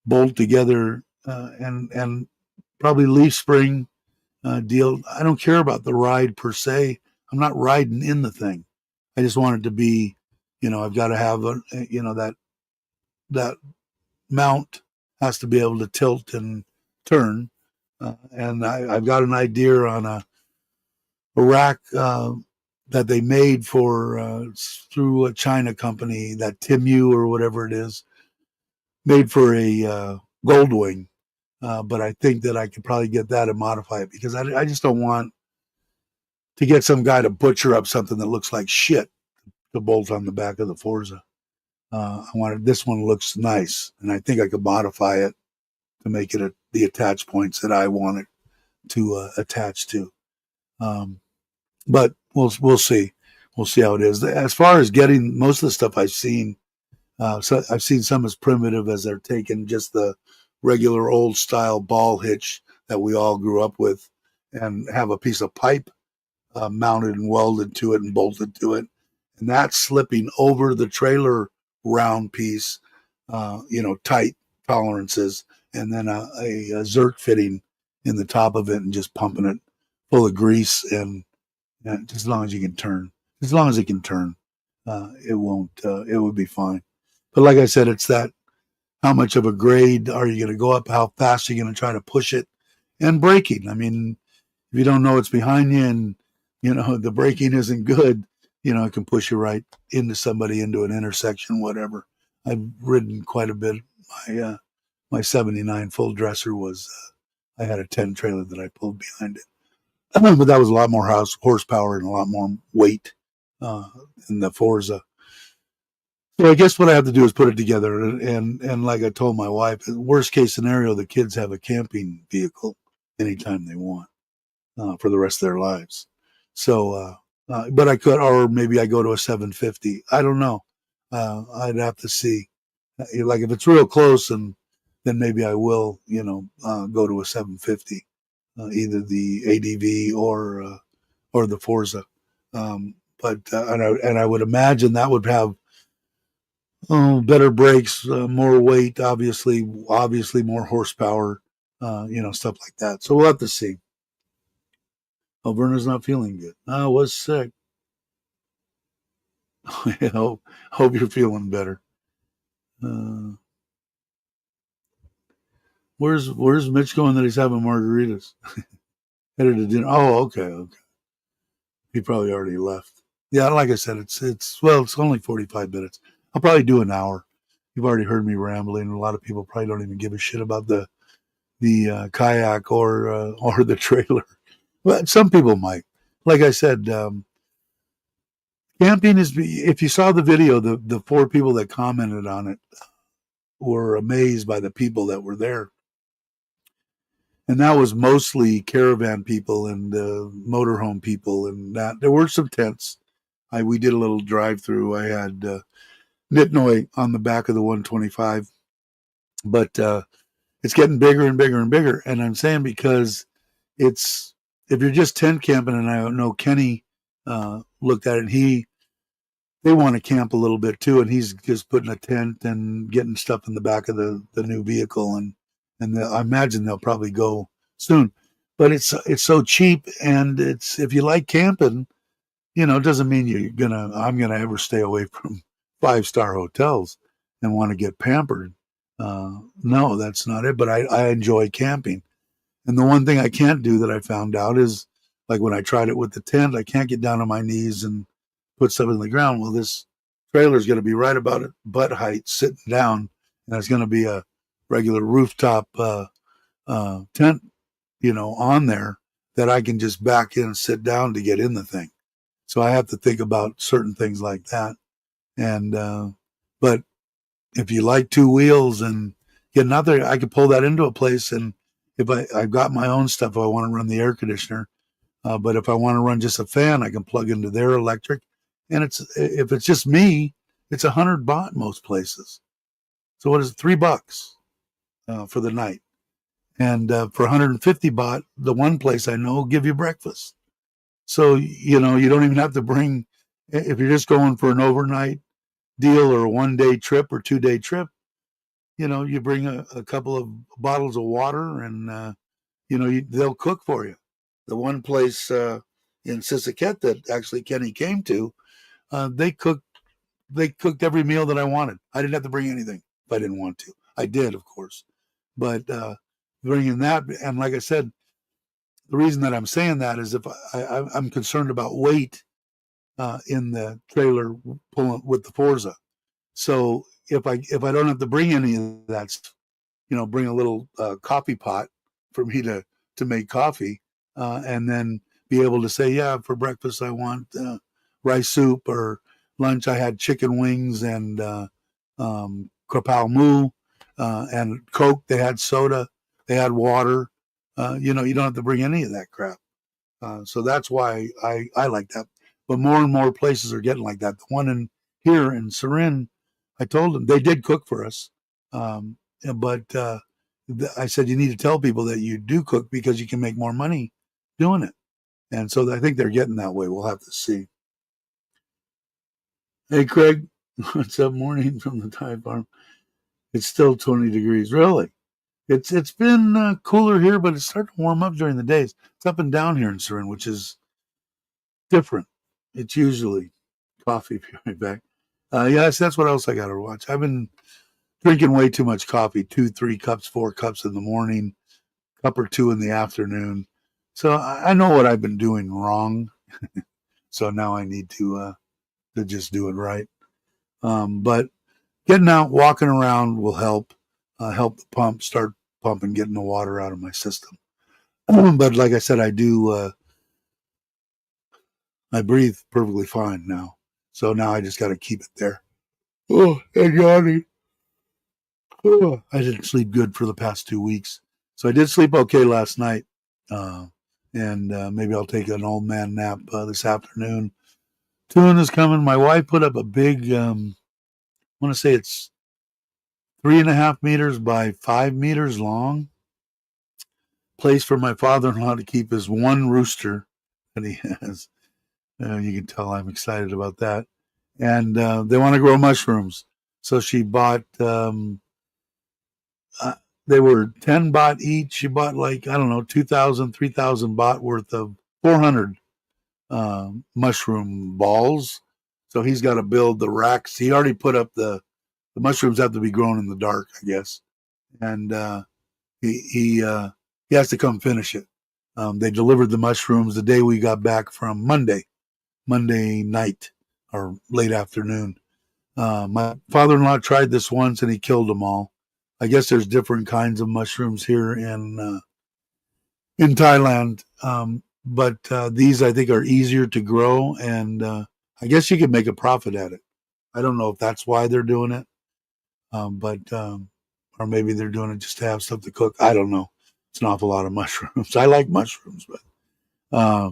bolt together and probably leaf spring deal. I don't care about the ride per se. I'm not riding in the thing. I just want it to be, I've got to have that mount has to be able to tilt and turn. And I've got an idea on a rack that they made through a China company, that Timu or whatever it is, made for a Goldwing. But I think that I could probably get that and modify it, because I just don't want to get some guy to butcher up something that looks like shit to bolt on the back of the Forza. This one looks nice, and I think I could modify it to make it the attach points that I want it to attach to. But we'll see. We'll see how it is. As far as getting most of the stuff I've seen, so I've seen some as primitive as they're taking just the regular old style ball hitch that we all grew up with, and have a piece of pipe mounted and welded to it and bolted to it, and that's slipping over the trailer round piece, tight tolerances, and then a Zerk fitting in the top of it, and just pumping it full of grease, and just as long as you can turn, as long as it can turn, it won't. It would be fine. But like I said, it's that, how much of a grade are you going to go up? How fast are you going to try to push it? And braking. I mean, if you don't know what's behind you, and the braking isn't good, it can push you right into somebody, into an intersection, whatever. I've ridden quite a bit. My 79 full dresser was, I had a 10 trailer that I pulled behind it. But that was a lot more horsepower and a lot more weight in the Forza. So I guess what I have to do is put it together, and like I told my wife, worst case scenario, the kids have a camping vehicle anytime they want for the rest of their lives. So, but I could, or maybe I go to a 750. I don't know. I'd have to see. Like if it's real close, and then maybe I will, go to a 750, either the ADV or the Forza. But and I would imagine that would have better brakes, more weight, obviously more horsepower, stuff like that. So we'll have to see. Oh, Verna's not feeling good. I was sick. Hope you're feeling better. Uh, where's Mitch going that he's having margaritas? Headed to dinner. Oh, okay. He probably already left. Yeah, like I said, it's only 45 minutes. I'll probably do an hour. You've already heard me rambling. A lot of people probably don't even give a shit about the kayak or the trailer. But some people might. Like I said, camping is. If you saw the video, the four people that commented on it were amazed by the people that were there, and that was mostly caravan people and motorhome people, and that there were some tents. We did a little drive through. I had Nitnoy on the back of the 125, but it's getting bigger and bigger and bigger. And I'm saying because it's if you're just tent camping, and I know Kenny looked at it, and they want to camp a little bit too, and he's just putting a tent and getting stuff in the back of the new vehicle, and I imagine they'll probably go soon. But it's so cheap, and it's if you like camping, it doesn't mean I'm gonna ever stay away from 5-star hotels and want to get pampered. No, that's not it. But I enjoy camping. And the one thing I can't do that I found out is like when I tried it with the tent, I can't get down on my knees and put stuff in the ground. Well, this trailer is going to be right about at butt height sitting down, and it's going to be a regular rooftop tent, on there that I can just back in and sit down to get in the thing. So I have to think about certain things like that. And, but if you like two wheels and getting out there, I could pull that into a place. And if I've got my own stuff, if I want to run the air conditioner, but if I want to run just a fan, I can plug into their electric. And if it's just me, it's 100 baht most places. So what is it? $3 for the night. And for 150 baht, the one place I know will give you breakfast. So, you don't even have to bring, if you're just going for an overnight deal or a 1-day trip or 2-day trip, you bring a couple of bottles of water and, they'll cook for you. The one place in Sisaket that actually Kenny came to, they cooked every meal that I wanted. I didn't have to bring anything if I didn't want to. I did, of course. But bringing that, and like I said, the reason that I'm saying that is if I'm concerned about weight in the trailer pulling with the Forza. So if I don't have to bring any of that, bring a little coffee pot for me to make coffee, and then be able to say, yeah, for breakfast I want rice soup, or lunch I had chicken wings and krapao moo and Coke. They had soda, they had water. You don't have to bring any of that crap. So that's why I like that. But more and more places are getting like that. The one here in Surin, I told them they did cook for us, but I said you need to tell people that you do cook because you can make more money doing it. And so I think they're getting that way. We'll have to see. Hey, Craig, what's up? Morning from the Thai farm. It's still 20 degrees. Really? It's been cooler here, but it's starting to warm up during the days. It's up and down here in Surin, which is different. It's usually coffee. Be right back. Yes, that's what else I got to watch. I've been drinking way too much coffee, 2, 3 cups, 4 cups in the morning, cup or two in the afternoon. So I know what I've been doing wrong. So now I need to just do it right. But getting out, walking around will help the pump start pumping, getting the water out of my system. But like I said, I breathe perfectly fine now. So now I just got to keep it there. Oh, and yawning. Oh, I didn't sleep good for the past 2 weeks. So I did sleep okay last night. Uh, and maybe I'll take an old man nap this afternoon. Tune is coming. My wife put up a big, I want to say it's 3.5 meters by 5 meters long place for my father-in-law to keep his one rooster that he has. You can tell I'm excited about that. And they want to grow mushrooms. So she bought, uh, they were 10 baht each. She bought like, I don't know, 2,000, 3,000 baht worth of 400 mushroom balls. So he's got to build the racks. He already put up the mushrooms have to be grown in the dark, I guess. And he has to come finish it. They delivered the mushrooms the day we got back from Monday night or late afternoon. My father-in-law tried this once and he killed them all. I guess there's different kinds of mushrooms here in Thailand, but these I think are easier to grow, and I guess you could make a profit at it. I don't know if that's why they're doing it, but or maybe they're doing it just to have stuff to cook. I don't know. It's an awful lot of mushrooms. I like mushrooms, but uh,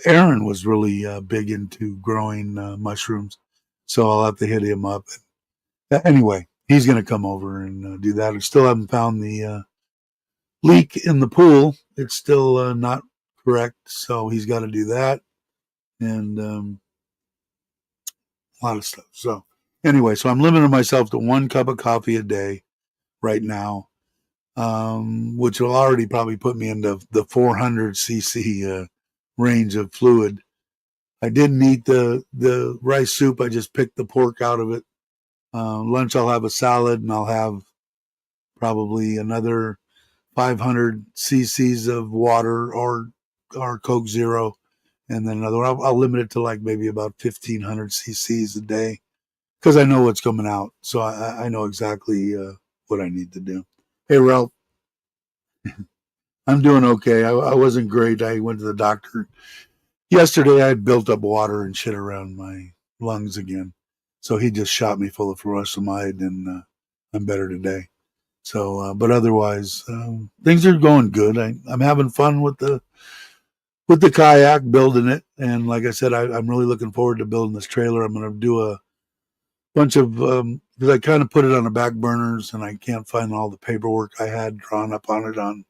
Aaron was really big into growing mushrooms, so I'll have to hit him up. Anyway, he's going to come over and do that. I still haven't found the leak in the pool. It's still not correct, so he's got to do that, and a lot of stuff. So anyway, so I'm limiting myself to 1 cup of coffee a day right now, which will already probably put me into the 400 cc range of fluid. I didn't eat the rice soup. I just picked the pork out of it. Lunch, I'll have a salad, and I'll have probably another 500 cc's of water or Coke Zero, and then another. I'll limit it to like maybe about 1,500 cc's a day because I know what's coming out, so I know exactly what I need to do. Hey, Ralph, I'm doing okay. I wasn't great. I went to the doctor yesterday. I had built up water and shit around my lungs again, so he just shot me full of furosemide, and I'm better today. So, but otherwise, things are going good. I'm having fun with the kayak, building it, and like I said, I'm really looking forward to building this trailer. I'm going to do a bunch of because I kind of put it on the back burners, and I can't find all the paperwork I had drawn up on it on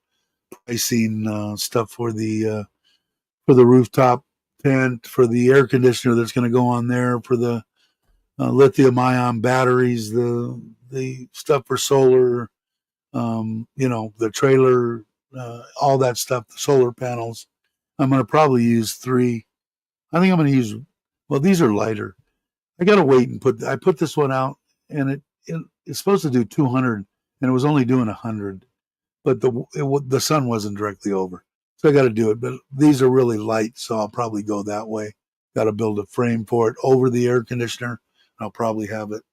pricing stuff for the rooftop tent, for the air conditioner that's going to go on there, for the lithium ion batteries, the stuff for solar, the trailer, all that stuff, the solar panels. I'm going to probably use 3. I think I'm going to use, well, these are lighter. I got to wait and I put this one out, and it's supposed to do 200, and it was only doing 100, but the sun wasn't directly over. So I got to do it. But these are really light, so I'll probably go that way. Got to build a frame for it over the air conditioner. I'll probably have it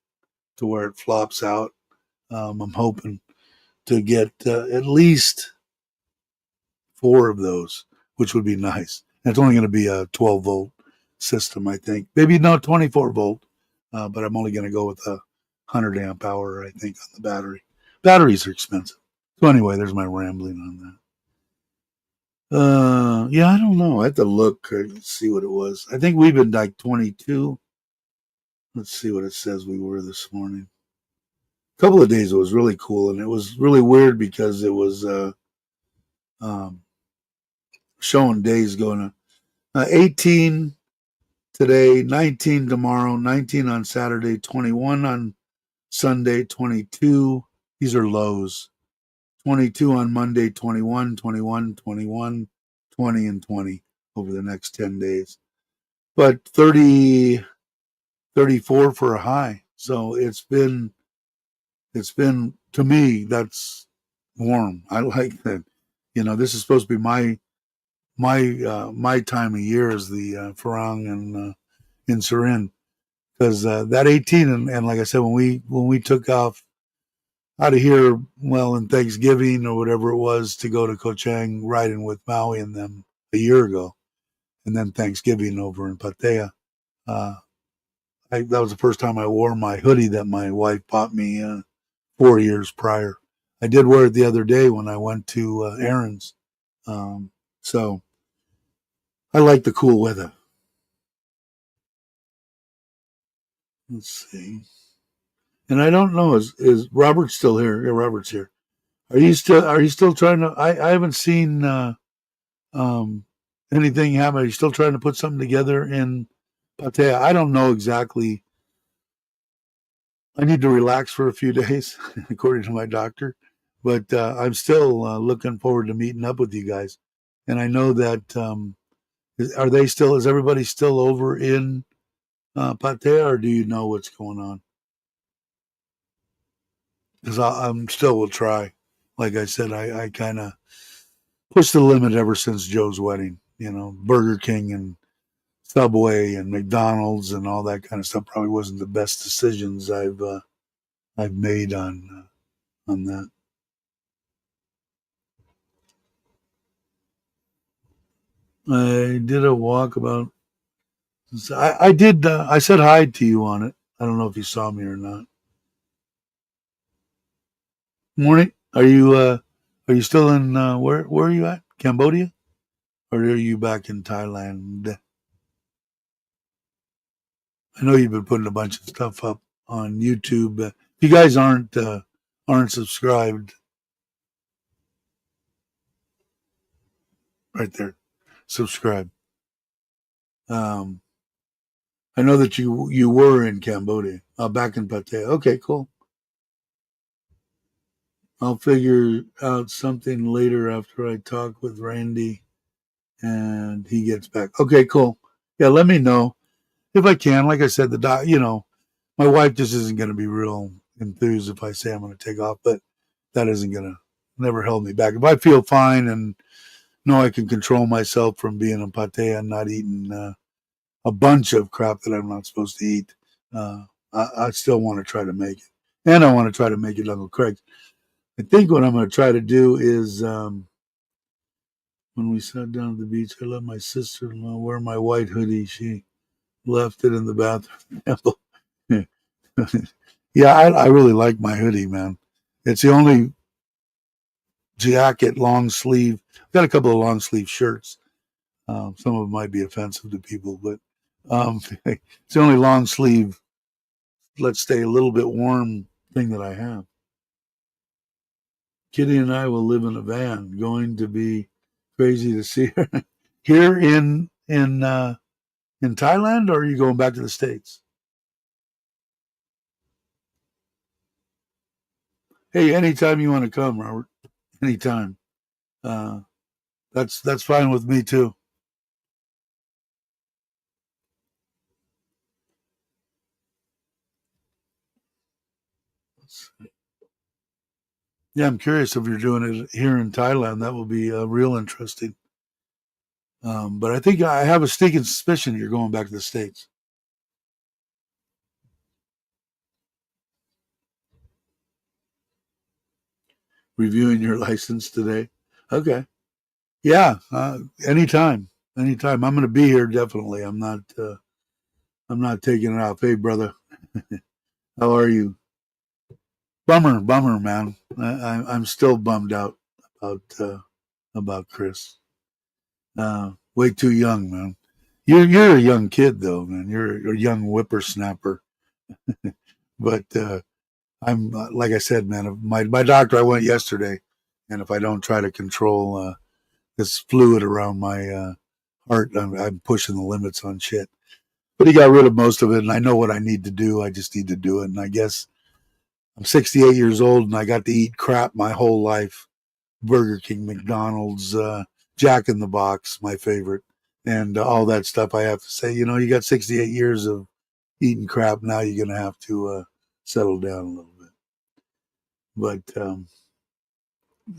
to where it flops out. I'm hoping to get at least 4 of those, which would be nice. And it's only going to be a 12-volt system, I think. Maybe not 24-volt, but I'm only going to go with a 100 amp hour, I think, on the battery. Batteries are expensive. So anyway, there's my rambling on that. Yeah, I don't know. I have to look and see what it was. I think we've been like 22. Let's see what it says we were this morning. A couple of days it was really cool, and it was really weird because it was um, showing days going 18 today, 19 tomorrow, 19 on Saturday, 21 on Sunday, 22. These are lows. 22 on Monday, 21, 21, 21, 20, and 20 over the next 10 days. But 30, 34 for a high. So it's been, to me, that's warm. I like that. This is supposed to be my time of year is the Farang and in Surin, because that 18 and like I said, when we took off out of here, well, in Thanksgiving or whatever it was, to go to Koh Chang riding with Maui and them a year ago, and then Thanksgiving over in Pattaya, uh, that was the first time I wore my hoodie that my wife bought me 4 years prior. I did wear it the other day when I went to errands. So I like the cool weather. Let's see. And I don't know, is Robert still here? Yeah, Robert's here. Are you still trying to I haven't seen um anything happen. Are you still trying to put something together in Patea? I don't know exactly. I need to relax for a few days, according to my doctor. But I'm still looking forward to meeting up with you guys. And I know that are they still? Is everybody still over in Patea, or do you know what's going on? Because I'm still will try. Like I said, I kind of pushed the limit ever since Joe's wedding. You know, Burger King and Subway and McDonald's and all that kind of stuff probably wasn't the best decisions I've made on that. I did a walk about. I did. I said hi to you on it. I don't know if you saw me or not. Morning. Are you still in where are you at? Cambodia, or are you back in Thailand? I know you've been putting a bunch of stuff up on YouTube. If you guys aren't subscribed, right there, subscribe. Um, I know that you were in Cambodia, back in Pattaya. Okay, cool. I'll figure out something later after I talk with Randy and he gets back. Okay, cool. Yeah, let me know if I can. Like I said, my wife just isn't going to be real enthused if I say I'm going to take off, but that isn't going to never held me back. If I feel fine and know I can control myself from being in Pattaya and not eating a bunch of crap that I'm not supposed to eat, I still want to try to make it. And I want to try to make it Uncle Craig's. I think what I'm going to try to do is when we sat down at the beach, I let my sister-in-law wear my white hoodie. She left it in the bathroom. Yeah, I really like my hoodie, man. It's the only jacket, long sleeve. I've got a couple of long sleeve shirts. Some of them might be offensive to people, but it's the only long sleeve, let's stay a little bit warm thing that I have. Kitty and I will live in a van. Going to be crazy to see her here in Thailand, or are you going back to the States? Hey, anytime you want to come, Robert. Anytime. Uh, that's fine with me too. Yeah, I'm curious if you're doing it here in Thailand. That will be real interesting. But I think I have a sneaking suspicion you're going back to the States. Reviewing your license today. Okay. Yeah. Anytime. Anytime. I'm going to be here definitely. I'm not taking it off. Hey, brother. How are you? Bummer, man. I'm still bummed out about Chris. Way too young, man. You're a young kid though, man. You're a young whippersnapper. But I'm like I said, man. My doctor, I went yesterday, and if I don't try to control this fluid around my heart, I'm pushing the limits on shit. But he got rid of most of it, and I know what I need to do. I just need to do it, and I guess I'm 68 years old, and I got to eat crap my whole life. Burger King, McDonald's, Jack in the Box, my favorite, and all that stuff. I have to say, you got 68 years of eating crap. Now you're going to have to settle down a little bit. But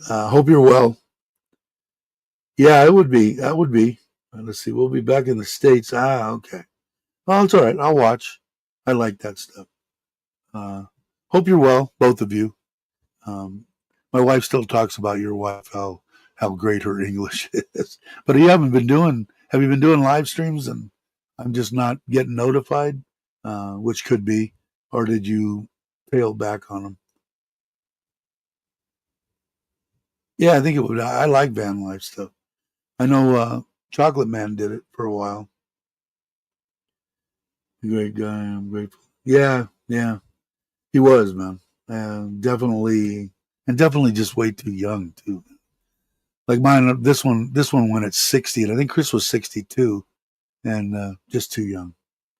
hope you're well. Yeah, it would be. That would be. Let's see. We'll be back in the States. Okay. Well, it's all right. I'll watch. I like that stuff. Uh, hope you're well, both of you. Um, my wife still talks about your wife, how great her English is. But you haven't been doing. Have you been doing live streams? And I'm just not getting notified. which could be, or did you tail back on them? Yeah, I think it would. I like van life stuff. I know Chocolate Man did it for a while. Great guy. I'm grateful. Yeah, yeah, he was, man. Definitely, and definitely just way too young too. Like mine, this one went at 60, and I think Chris was 62, and just too young,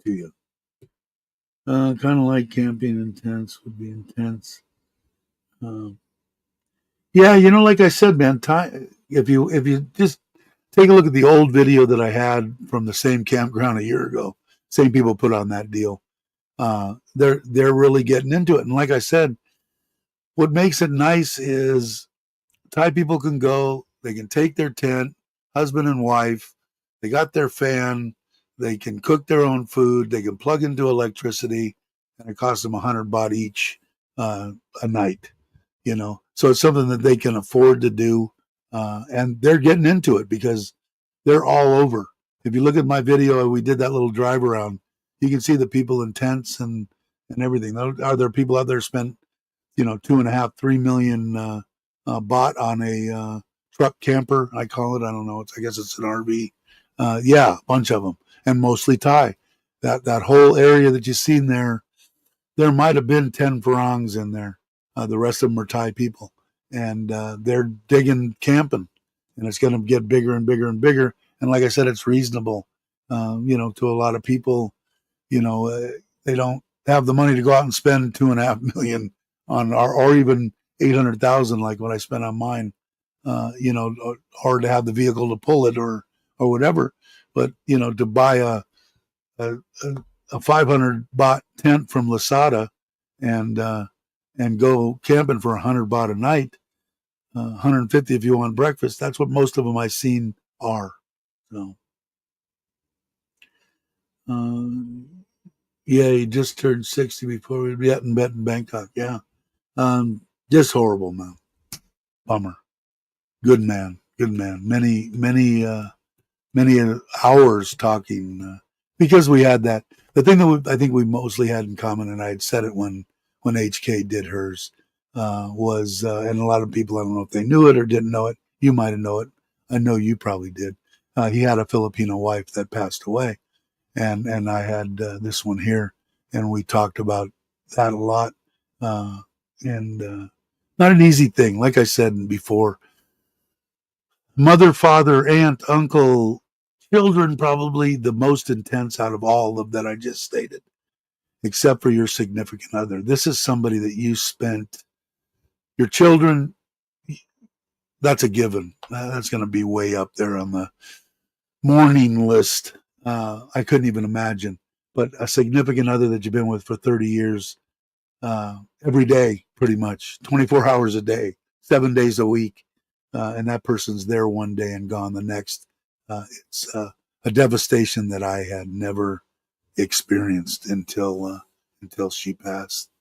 too young. Kind of like camping intense would be intense. Um, yeah, like I said, man. If you just take a look at the old video that I had from the same campground a year ago, same people put on that deal. They're really getting into it, and like I said, what makes it nice is Thai people can go, they can take their tent, husband and wife, they got their fan, they can cook their own food, they can plug into electricity, and it costs them 100 baht each uh, a night. So it's something that they can afford to do, and they're getting into it because they're all over. If you look at my video, we did that little drive around. You can see the people in tents and everything. Are there people out there spent 2.5, 3 million baht on a truck camper? I call it. I don't know. I guess it's an RV. Yeah, a bunch of them, and mostly Thai. That whole area that you seen there might have been 10 Farangs in there. The rest of them are Thai people, and they're digging camping, and it's going to get bigger and bigger and bigger. And like I said, it's reasonable, to a lot of people. They don't have the money to go out and spend 2.5 million on, or even 800,000, like what I spent on mine. Or to have the vehicle to pull it, or whatever. But to buy a, a 500 baht tent from Lasada and go camping for 100 baht a night, 150 if you want breakfast. That's what most of them I've seen are. So, yeah, he just turned 60 before we met in Bangkok. Yeah, just horrible, man. Bummer. Good man. Good man. Many hours talking because we had that. The thing that I think we mostly had in common, and I had said it when HK did hers, was, and a lot of people, I don't know if they knew it or didn't know it. You might have known it. I know you probably did. He had a Filipino wife that passed away, and I had this one here, and we talked about that a lot, and not an easy thing. Like I said before, mother, father, aunt, uncle, children, probably the most intense out of all of that I just stated, except for your significant other. This is somebody that you spent, your children, that's a given. That's going to be way up there on the mourning list. I couldn't even imagine. But a significant other that you've been with for 30 years, every day, pretty much, 24 hours a day, 7 days a week, and that person's there one day and gone the next. It's a devastation that I had never experienced until she passed.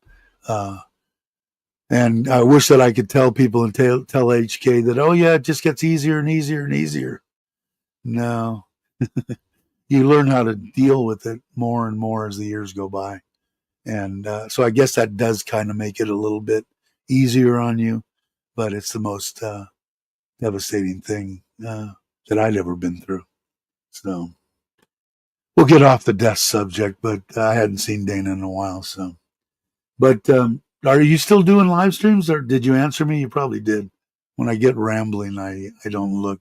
And I wish that I could tell people and tell HK that, oh yeah, it just gets easier and easier and easier. No, you learn how to deal with it more and more as the years go by. And so I guess that does kind of make it a little bit easier on you, but it's the most devastating thing that I'd ever been through. So we'll get off the death subject, but I hadn't seen Dana in a while. So, but are you still doing live streams, or did you answer me? You probably did. When I get rambling, I don't look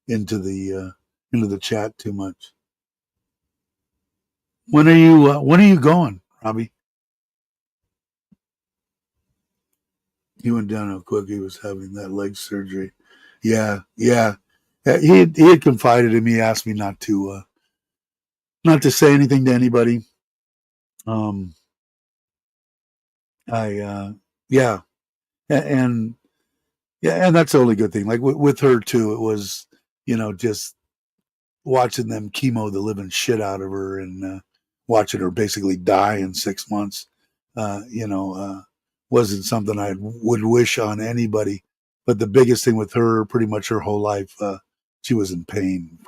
into the chat too much. When are you going, Robbie? He went down how quick he was having that leg surgery. Yeah, yeah. He had confided in me. He asked me not to say anything to anybody. Um, yeah, and yeah, and that's the only good thing. Like with her too, it was just watching them chemo the living shit out of her and watching her basically die in 6 months. Wasn't something I would wish on anybody. But the biggest thing with her, pretty much her whole life, she was in pain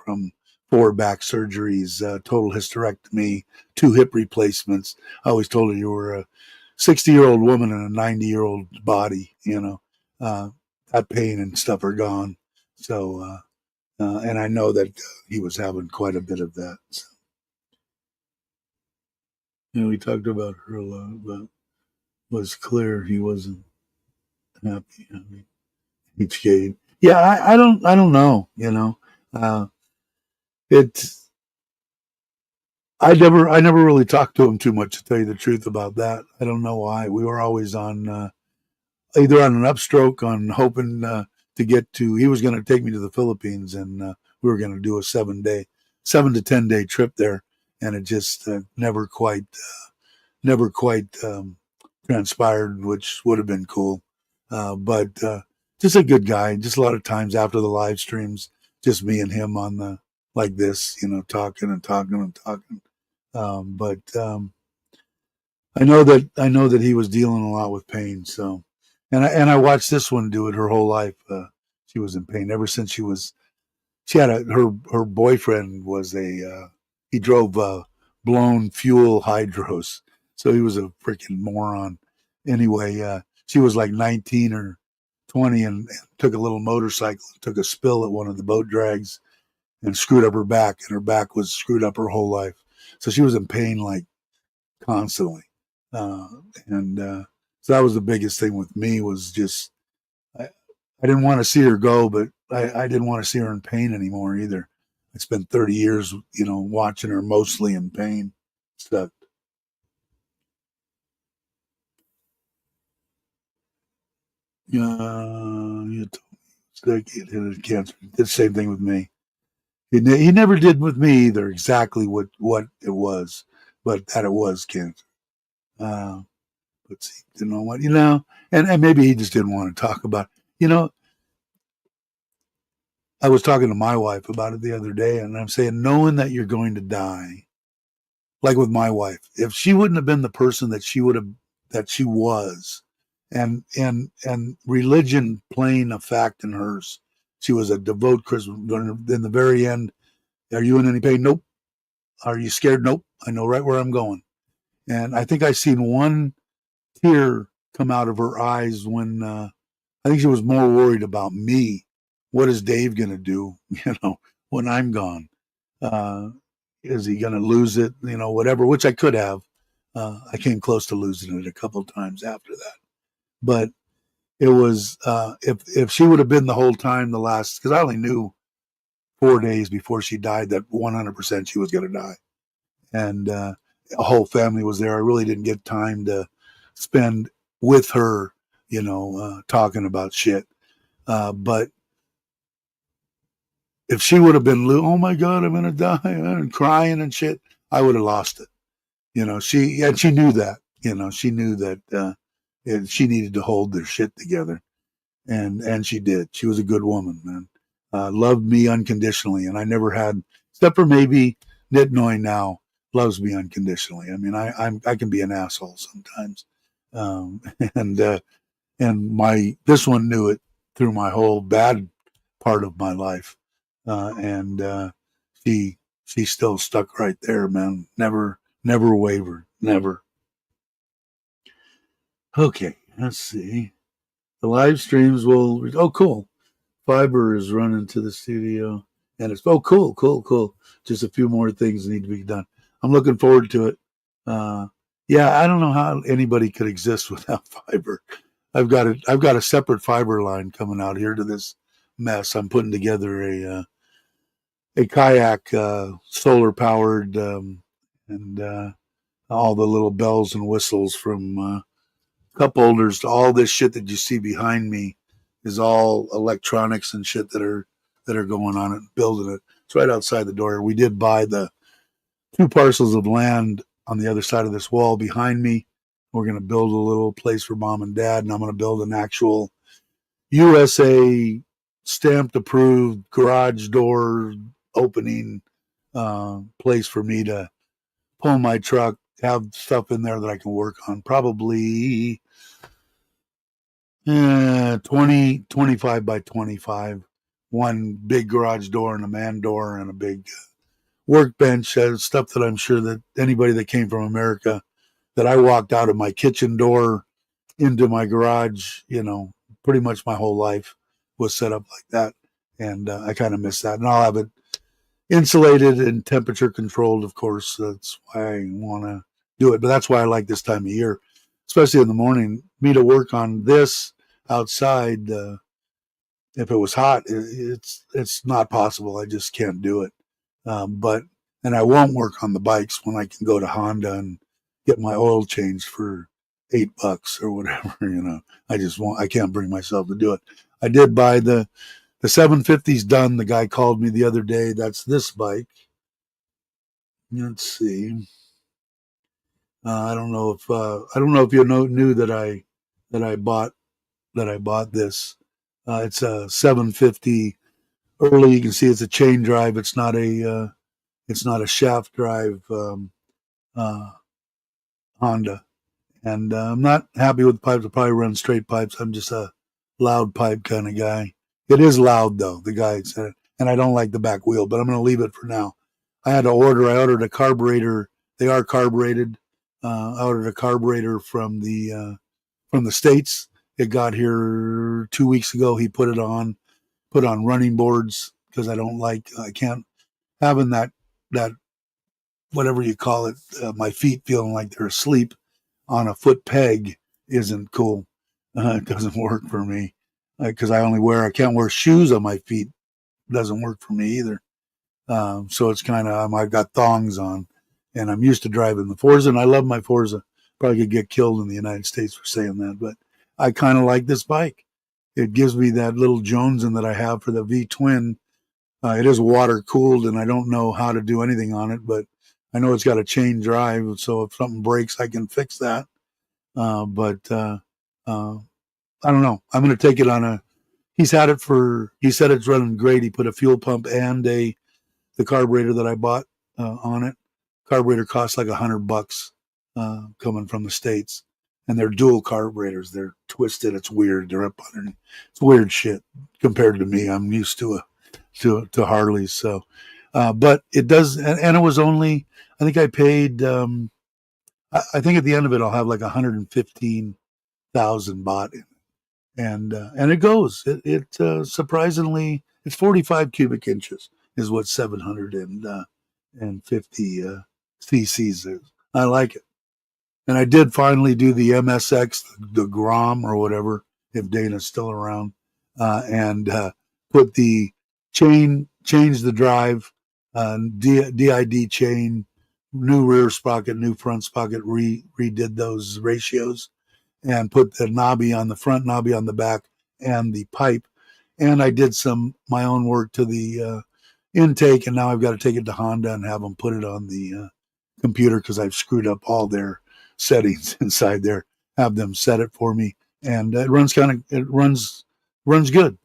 4 back surgeries, total hysterectomy, 2 hip replacements. I always told her you were a 60-year-old woman in a 90-year-old body. That pain and stuff are gone. So, and I know that he was having quite a bit of that. So, we talked about her a lot, but it was clear he wasn't happy. I mean, each game. Yeah, I don't know. Uh, it's I never really talked to him too much, to tell you the truth about that. I don't know why. We were always on either on an upstroke, on hoping to get to. He was going to take me to the Philippines, and we were going to do a 7 to 10 day trip there, and it just never quite transpired, which would have been cool. But just a good guy. Just a lot of times after the live streams, just me and him on the like this, talking and talking and talking. But I know that he was dealing a lot with pain. So, and I watched this one do it her whole life. She was in pain ever since she had her boyfriend was he drove blown fuel hydros, so he was a freaking moron. Anyway, she was like 19 or 20 and took a little motorcycle, took a spill at one of the boat drags and screwed up her back, and her back was screwed up her whole life. So she was in pain like constantly, uh, and so that was the biggest thing with me was just I didn't want to see her go, but I didn't want to see her in pain anymore either. I spent 30 years, watching her mostly in pain. So, you told me he had cancer. Did the same thing with me. He never did with me either exactly what it was, but that it was cancer. Uh, but see, didn't know what, and maybe he just didn't want to talk about it. I was talking to my wife about it the other day, and I'm saying, knowing that you're going to die, like with my wife, if she wouldn't have been the person that she was, and religion playing a fact in hers, she was a devout Christian. In the very end, are you in any pain? Nope. Are you scared? Nope. I know right where I'm going. And I think I seen one tear come out of her eyes when I think she was more worried about me. What is Dave going to do? When I'm gone. Uh, is he going to lose it? Whatever. Which I could have. I came close to losing it a couple of times after that. But it was if she would have been the whole time, the last, because I only knew 4 days before she died that 100% she was going to die, and a whole family was there. I really didn't get time to spend with her, talking about shit. But if she would have been, oh my God, I'm gonna die, and crying and shit, I would have lost it. She knew that. She knew that she needed to hold their shit together, and she did. She was a good woman, man. Loved me unconditionally, and I never had, except for maybe Nitnoy now loves me unconditionally. I mean, I can be an asshole sometimes, um, and my this one knew it through my whole bad part of my life, and she she still stuck right there, man. Never wavered, never. Okay, let's see. The live streams will. Oh, cool. Fiber is running to the studio, and it's cool. Just a few more things need to be done. I'm looking forward to it. Uh, yeah, I don't know how anybody could exist without fiber. I've got a separate fiber line coming out here to this mess. I'm putting together a kayak, solar powered, and all the little bells and whistles from cup holders to all this shit that you see behind me is all electronics and shit that are going on it, building it. It's right outside the door. We did buy the 2 parcels of land on the other side of this wall behind me. We're going to build a little place for mom and dad, and I'm going to build an actual USA stamped approved garage door opening place for me to pull my truck, have stuff in there that I can work on. Probably 20, 25 by 25. One big garage door and a man door and a big workbench, stuff that I'm sure that anybody that came from America, that I walked out of my kitchen door into my garage, pretty much my whole life was set up like that. And I kind of miss that. And I'll have it insulated and temperature controlled, of course. That's why I want to do it. But that's why I like this time of year, especially in the morning. Me to work on this outside, if it was hot, it's not possible. I just can't do it. And I won't work on the bikes when I can go to Honda and get my oil changed for $8 or whatever. I just won't. I can't bring myself to do it. I did buy the 750's done. The guy called me the other day. That's this bike. Let's see. I don't know if you knew that I bought this. It's a 750 early. You can see it's a chain drive. It's not a shaft drive Honda. And I'm not happy with the pipes. I'll probably run straight pipes. I'm just a loud pipe kind of guy. It is loud though. The guy said it, and I don't like the back wheel, but I'm going to leave it for now. I ordered a carburetor. They are carbureted. I ordered a carburetor from the States. It got here 2 weeks ago. He put on running boards because I can't having that whatever you call it, my feet feeling like they're asleep on a foot peg isn't cool. It doesn't work for me because I can't wear shoes on my feet. It doesn't work for me either. So it's kind of, I've got thongs on, and I'm used to driving the Forza, and I love my Forza. Probably could get killed in the United States for saying that, but I kind of like this bike. It gives me that little Jonesin that I have for the V-twin. It is water cooled, and I don't know how to do anything on it, but I know it's got a chain drive, so if something breaks, I can fix that. But I don't know. I'm going to take it on he said it's running great. He put a fuel pump and the carburetor that I bought on it. Carburetor costs like $100 coming from the States. And they're dual carburetors. They're twisted. It's weird. They're up under. It's weird shit compared to me. I'm used to Harleys. So, but it does, and it was only, I think I paid, I think at the end of it, I'll have like 115,000 baht in it. And it goes, surprisingly, it's 45 cubic inches is what 750 cc's is. I like it. And I did finally do the MSX, the Grom or whatever, if Dana's still around, and put the change the drive, DID chain, new rear sprocket, new front sprocket, redid those ratios, and put the knobby on the front, knobby on the back, and the pipe. And I did my own work to the intake, and now I've got to take it to Honda and have them put it on the computer because I've screwed up all their settings inside there. Have them set it for me, and it runs good,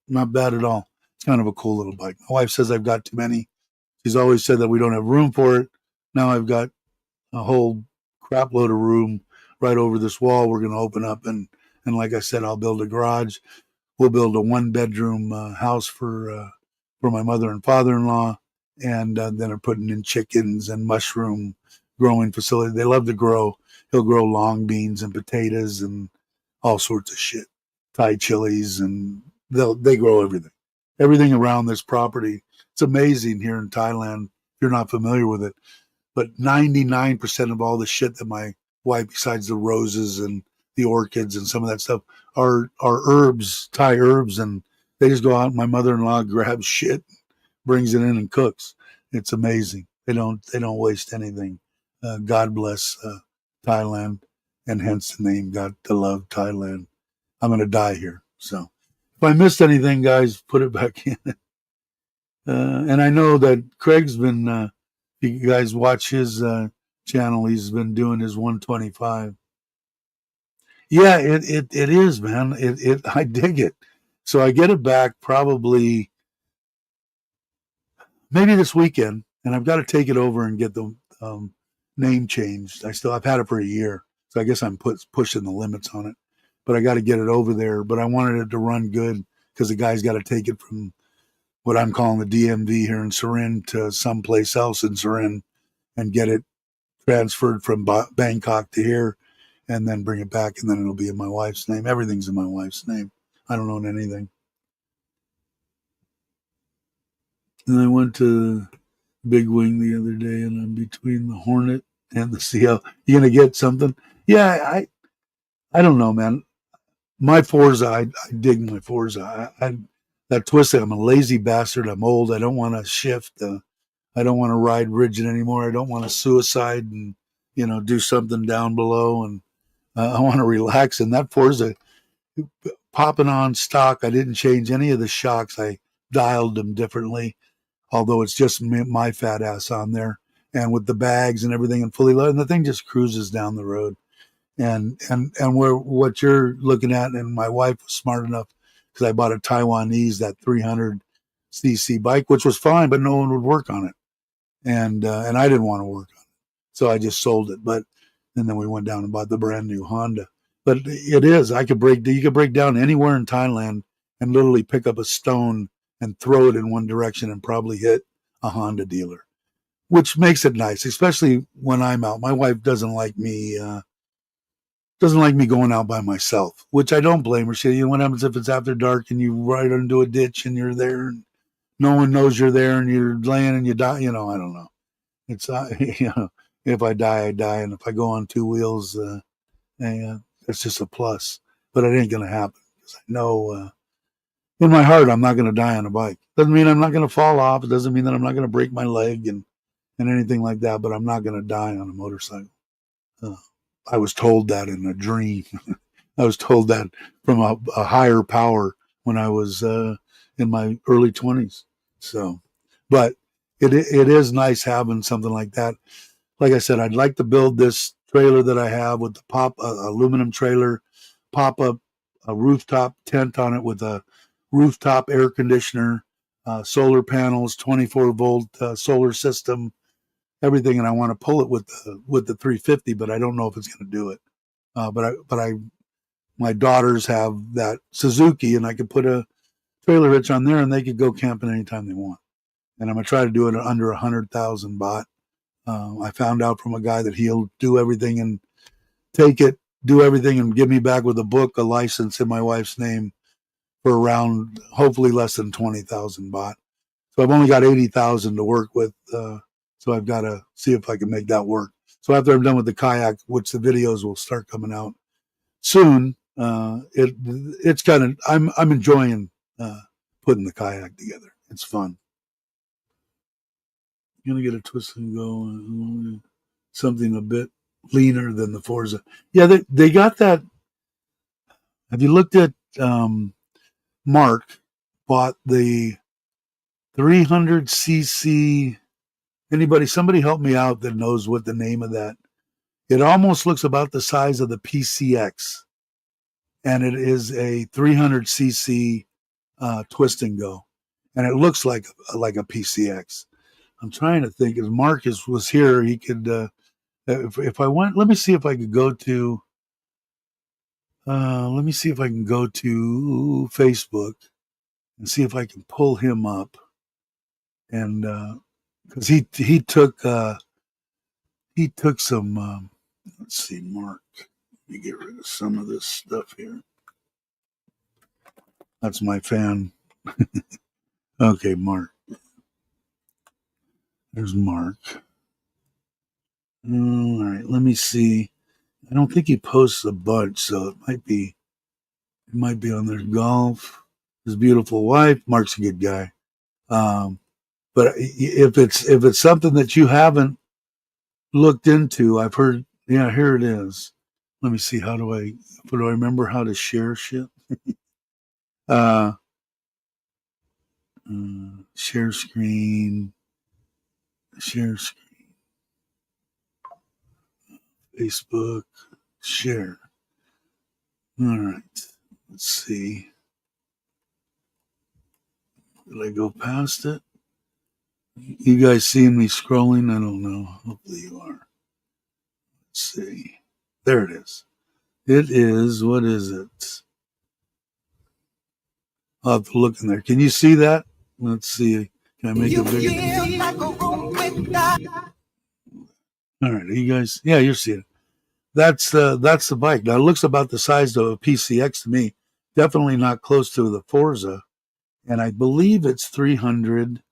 not bad at all. It's kind of a cool little bike. My wife says I've got too many. She's always said that we don't have room for it. Now I've got a whole crap load of room right over this wall. We're going to open up, and like I said, I'll build a garage. We'll build a 1-bedroom house for my mother and father-in-law, and then they're putting in chickens and mushroom growing facility. They love to grow. He'll grow long beans and potatoes and all sorts of shit, Thai chilies, and they grow everything around this property. It's amazing here in Thailand. If you're not familiar with it, but 99% of all the shit that my wife, besides the roses and the orchids and some of that stuff, are herbs, Thai herbs, and they just go out. My mother-in-law grabs shit, brings it in, and cooks. It's amazing. They don't waste anything. God bless Thailand, and hence the name GotoLoveThailand. I'm going to die here. So if I missed anything, guys, put it back in. And I know that Craig's been, if you guys watch his channel, he's been doing his 125. Yeah, it is, man. I dig it. So I get it back probably maybe this weekend, and I've got to take it over and get the name changed. I've had it for a year, so I guess I'm pushing the limits on it. But I got to get it over there. But I wanted it to run good because the guy's got to take it from what I'm calling the DMV here in Surin to someplace else in Surin and get it transferred from Bangkok to here and then bring it back, and then it'll be in my wife's name. Everything's in my wife's name. I don't own anything. And I went to Big Wing the other day, and I'm between the Hornet and the CL. You gonna get something? Yeah, I don't know, man. My Forza, I dig my Forza. That twisting. I'm a lazy bastard. I'm old. I don't want to shift. I don't want to ride rigid anymore. I don't want to suicide and do something down below. And I want to relax. And that Forza popping on stock. I didn't change any of the shocks. I dialed them differently, although it's just my fat ass on there, and with the bags and everything and fully loaded. And the thing just cruises down the road. And what you're looking at, and my wife was smart enough because I bought a Taiwanese, that 300cc bike, which was fine, but no one would work on it, and I didn't want to work on it, so I just sold it. And then we went down and bought the brand new Honda. But it is, you could break down anywhere in Thailand and literally pick up a stone and throw it in one direction and probably hit a Honda dealer, which makes it nice, especially when I'm out. My wife doesn't like me going out by myself, which I don't blame her. What happens if it's after dark and you ride into a ditch and you're there and no one knows you're there and you're laying and you die? I don't know. It's if I die, I die, and if I go on two wheels, it's just a plus. But it ain't gonna happen because I know in my heart I'm not gonna die on a bike. Doesn't mean I'm not gonna fall off. It doesn't mean that I'm not gonna break my leg and anything like that. But I'm not gonna die on a motorcycle. I was told that in a dream. I was told that from a higher power when I was in my early 20s. So, but it is nice having something like that. Like I said, I'd like to build this trailer that I have with the aluminum trailer, pop up a rooftop tent on it with a rooftop air conditioner, solar panels, 24-volt solar system, everything. And I want to pull it with the 350, but I don't know if it's going to do it. My daughters have that Suzuki, and I could put a trailer hitch on there, and they could go camping anytime they want. And I'm gonna try to do it under 100,000 baht. I found out from a guy that he'll do everything and do everything, and give me back with a book, a license in my wife's name for around hopefully less than 20,000 baht. So I've only got 80,000 to work with. So I've got to see if I can make that work. So after I'm done with the kayak, which the videos will start coming out soon, it's kind of I'm enjoying putting the kayak together. It's fun. You're gonna get a twist and go something a bit leaner than the Forza. Yeah, they got that. Have you looked at Mark bought the 300cc? Somebody help me out that knows what the name of that. It almost looks about the size of the PCX, and it is a 300cc twist and go, and it looks like a PCX. I'm trying to think. If Marcus was here, he could. If I went, let me see if I could go to. Let me see if I can go to Facebook and see if I can pull him up, and because he took some. Let's see, Mark. Let me get rid of some of this stuff here. That's my fan. Okay, Mark. There's Mark. All right, let me see. I don't think he posts a bunch, so it might be on there. Golf, his beautiful wife. Mark's a good guy. But if it's something that you haven't looked into, I've heard. Yeah, here it is. Let me see. Do I remember how to share shit? Share screen. Facebook, share. All right. Let's see. Did I go past it? You guys seeing me scrolling? I don't know. Hopefully you are. Let's see. There it is. It is, what is it? I'll have to look in there. Can you see that? Let's see. Can I make it bigger? All right, you guys. Yeah, you're seeing it. That's the bike. Now it looks about the size of a PCX to me. Definitely not close to the Forza, and I believe it's 300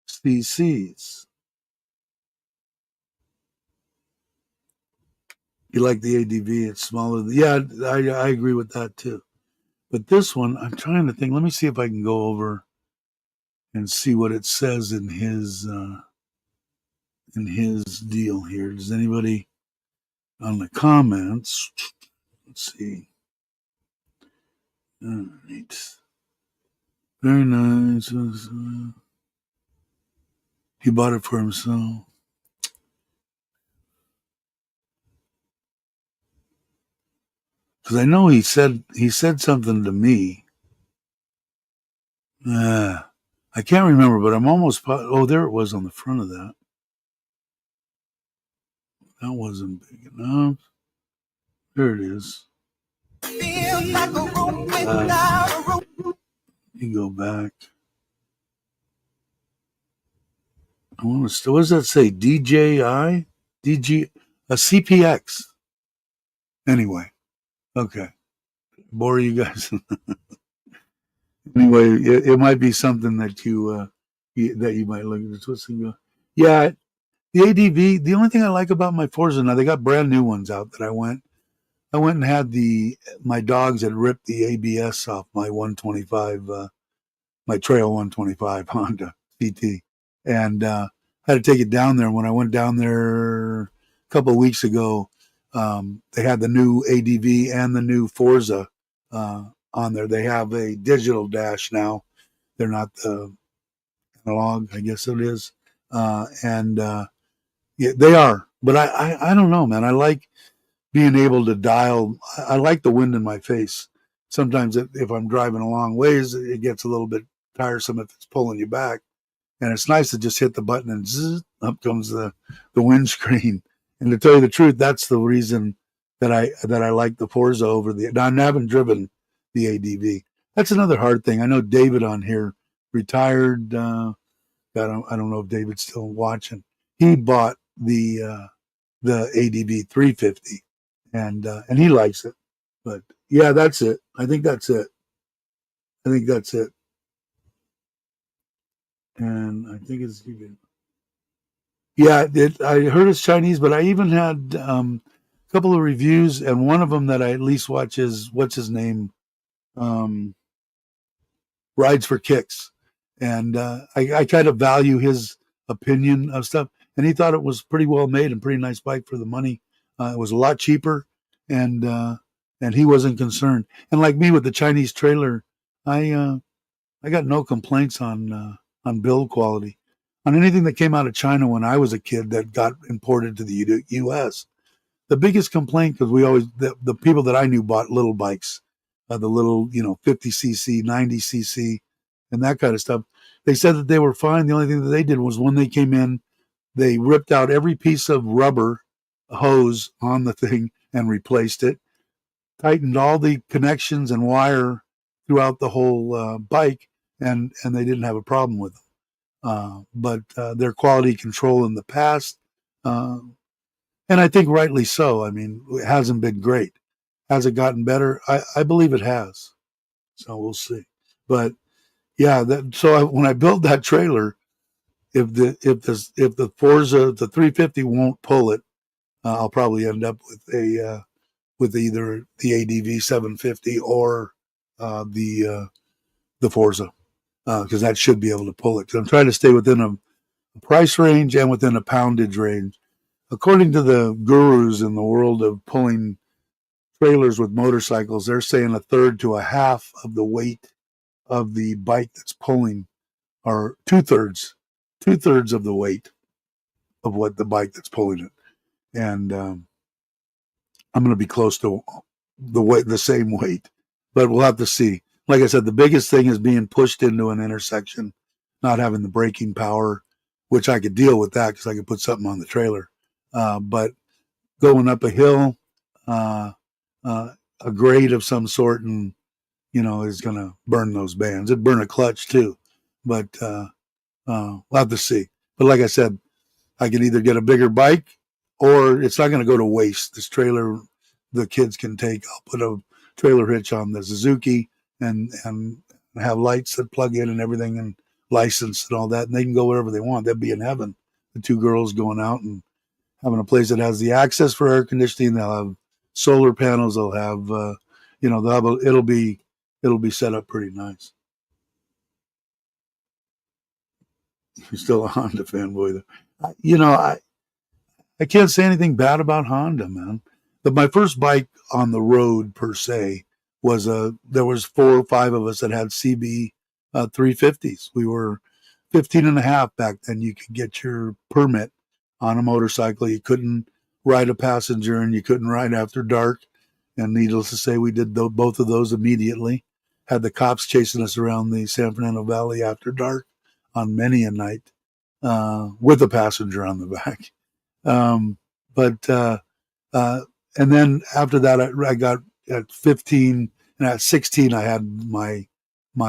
cc's. You like the ADV? It's smaller. Yeah, I agree with that too. But this one, I'm trying to think. Let me see if I can go over and see what it says in his deal here. Does anybody on the comments? Let's see. All right. Very nice. He bought it for himself. Because I know he said something to me. I can't remember, but I'm almost. Oh, there it was on the front of that. That wasn't big enough. There it is. You go back. I want to. What does that say? DJI, DG, a CPX. Anyway, okay. Bore you guys. Anyway, it might be something that you might look at. What's the yeah, the ADV. The only thing I like about my Forza now, they got brand new ones out that I went and had my dogs had ripped the ABS off my 125, my Trail 125 Honda CT, and I had to take it down there. When I went down there a couple of weeks ago, they had the new ADV and the new Forza on there. They have a digital dash now. They're not the analog, I guess it is, and yeah, they are. But I don't know, man. I like being able to dial. I like the wind in my face. Sometimes if I'm driving a long ways, it gets a little bit tiresome if it's pulling you back. And it's nice to just hit the button and zzz, up comes the windscreen. And to tell you the truth, that's the reason that I like the Forza over the. Now, I haven't driven the ADV. That's another hard thing. I know David on here retired. I don't know if David's still watching. He bought the ADV 350, and he likes it. But yeah, that's it. I think that's it. I think that's it. And I think it's yeah. I heard it's Chinese, but I even had a couple of reviews, and one of them that I at least watch is what's his name, um, Rides for Kicks, and I kind of value his opinion of stuff, and he thought it was pretty well made and pretty nice bike for the money. It was a lot cheaper, and uh, and he wasn't concerned. And like me with the Chinese trailer, I got no complaints on build quality on anything that came out of China when I was a kid that got imported to the U.S. The biggest complaint, because the people that I knew bought little bikes, the little 50 cc, 90 cc, and that kind of stuff. They said that they were fine. The only thing that they did was when they came in, they ripped out every piece of rubber hose on the thing and replaced it, tightened all the connections and wire throughout the whole bike, and they didn't have a problem with them. But their quality control in the past, uh, and I think rightly so. I mean, it hasn't been great. Has it gotten better? I believe it has. So we'll see. But yeah, when I build that trailer, if the Forza the 350 won't pull it, I'll probably end up with either the ADV 750 or the Forza, because that should be able to pull it. Because I'm trying to stay within a price range and within a poundage range. According to the gurus in the world of pulling trailers with motorcycles, they're saying a third to a half of the weight of the bike that's pulling, or two thirds of the weight of what the bike that's pulling it. And I'm going to be close to the same weight, but we'll have to see. Like I said, the biggest thing is being pushed into an intersection, not having the braking power, which I could deal with that because I could put something on the trailer. But going up a hill, uh, a grade of some sort, and is going to burn those bands. It'd burn a clutch too. but we'll have to see. But like I said, I can either get a bigger bike or it's not going to go to waste. This trailer, the kids can take. I'll put a trailer hitch on the Suzuki and have lights that plug in and everything and license and all that, and they can go wherever they want. They'll be in heaven. The two girls going out and having a place that has the access for air conditioning. They'll have solar panels. They'll have, they'll have it'll be set up pretty nice. You're still a Honda fanboy, though. I can't say anything bad about Honda, man. But my first bike on the road per se was there was 4 or 5 of us that had CB 350s. We were 15 and a half back then. You could get your permit on a motorcycle. You couldn't ride a passenger and you couldn't ride after dark. And needless to say, we did both of those immediately. Had the cops chasing us around the San Fernando Valley after dark on many a night with a passenger on the back. But and then after that, I got at 15 and at 16, I had my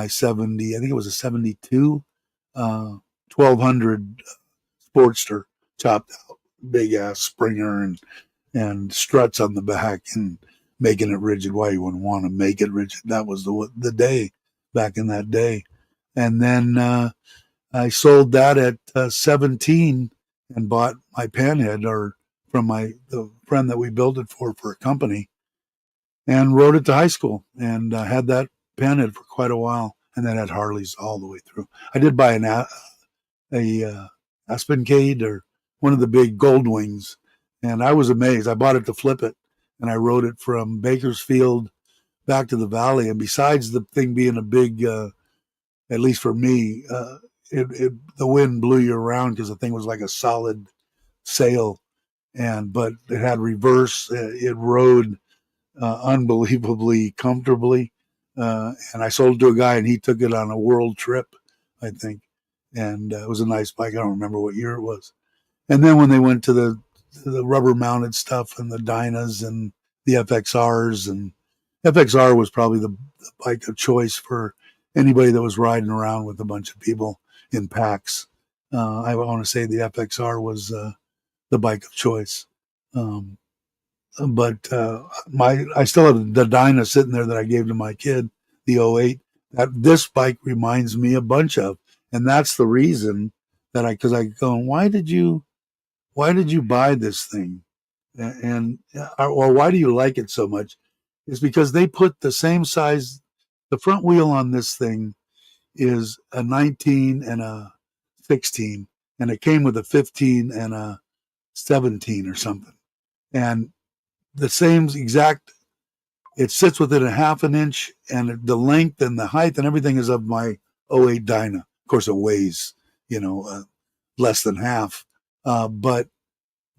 70. I think it was a 72 1200 Sportster, chopped out, big ass Springer and struts on the back and making it rigid. Why you wouldn't want to make it rigid? That was the day back in that day. And then I sold that at 17 and bought my Panhead from the friend that we built it for a company, and rode it to high school and had that Panhead for quite a while, and then had Harleys all the way through. I did buy a Aspencade or one of the big Gold Wings, and I was amazed. I bought it to flip it, and I rode it from Bakersfield back to the valley. And besides the thing being a big, at least for me, the wind blew you around because the thing was like a solid sail, but it had reverse. It rode unbelievably comfortably, and I sold it to a guy, and he took it on a world trip, I think, and it was a nice bike. I don't remember what year it was. And then when they went to the rubber mounted stuff and the Dynas and the FXRs, and FXR was probably the bike of choice for anybody that was riding around with a bunch of people in packs. I want to say the FXR was the bike of choice. But I still have the Dyna sitting there that I gave to my kid, the 08. That this bike reminds me a bunch of, and that's the reason that because I go, why did you buy this thing, and or why do you like it so much? Is because they put the same size. The front wheel on this thing is a 19 and a 16, and it came with a 15 and a 17 or something, and the same exact. It sits within a half an inch, and the length and the height and everything is of my '08 Dyna. Of course, it weighs, less than half, but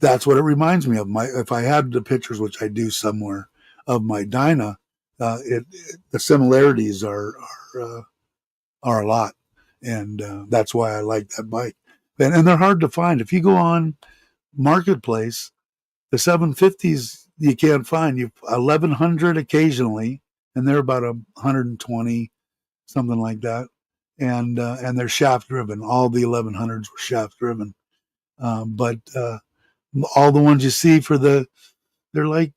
that's what it reminds me of. If I had the pictures, which I do somewhere, of my Dyna, the similarities are a lot, and that's why I like that bike. And they're hard to find. If you go on Marketplace, the 750s you can't find. You 1100 occasionally, and they're about 120, something like that. And they're shaft driven. All the 1100s were shaft driven, but all the ones you see they're like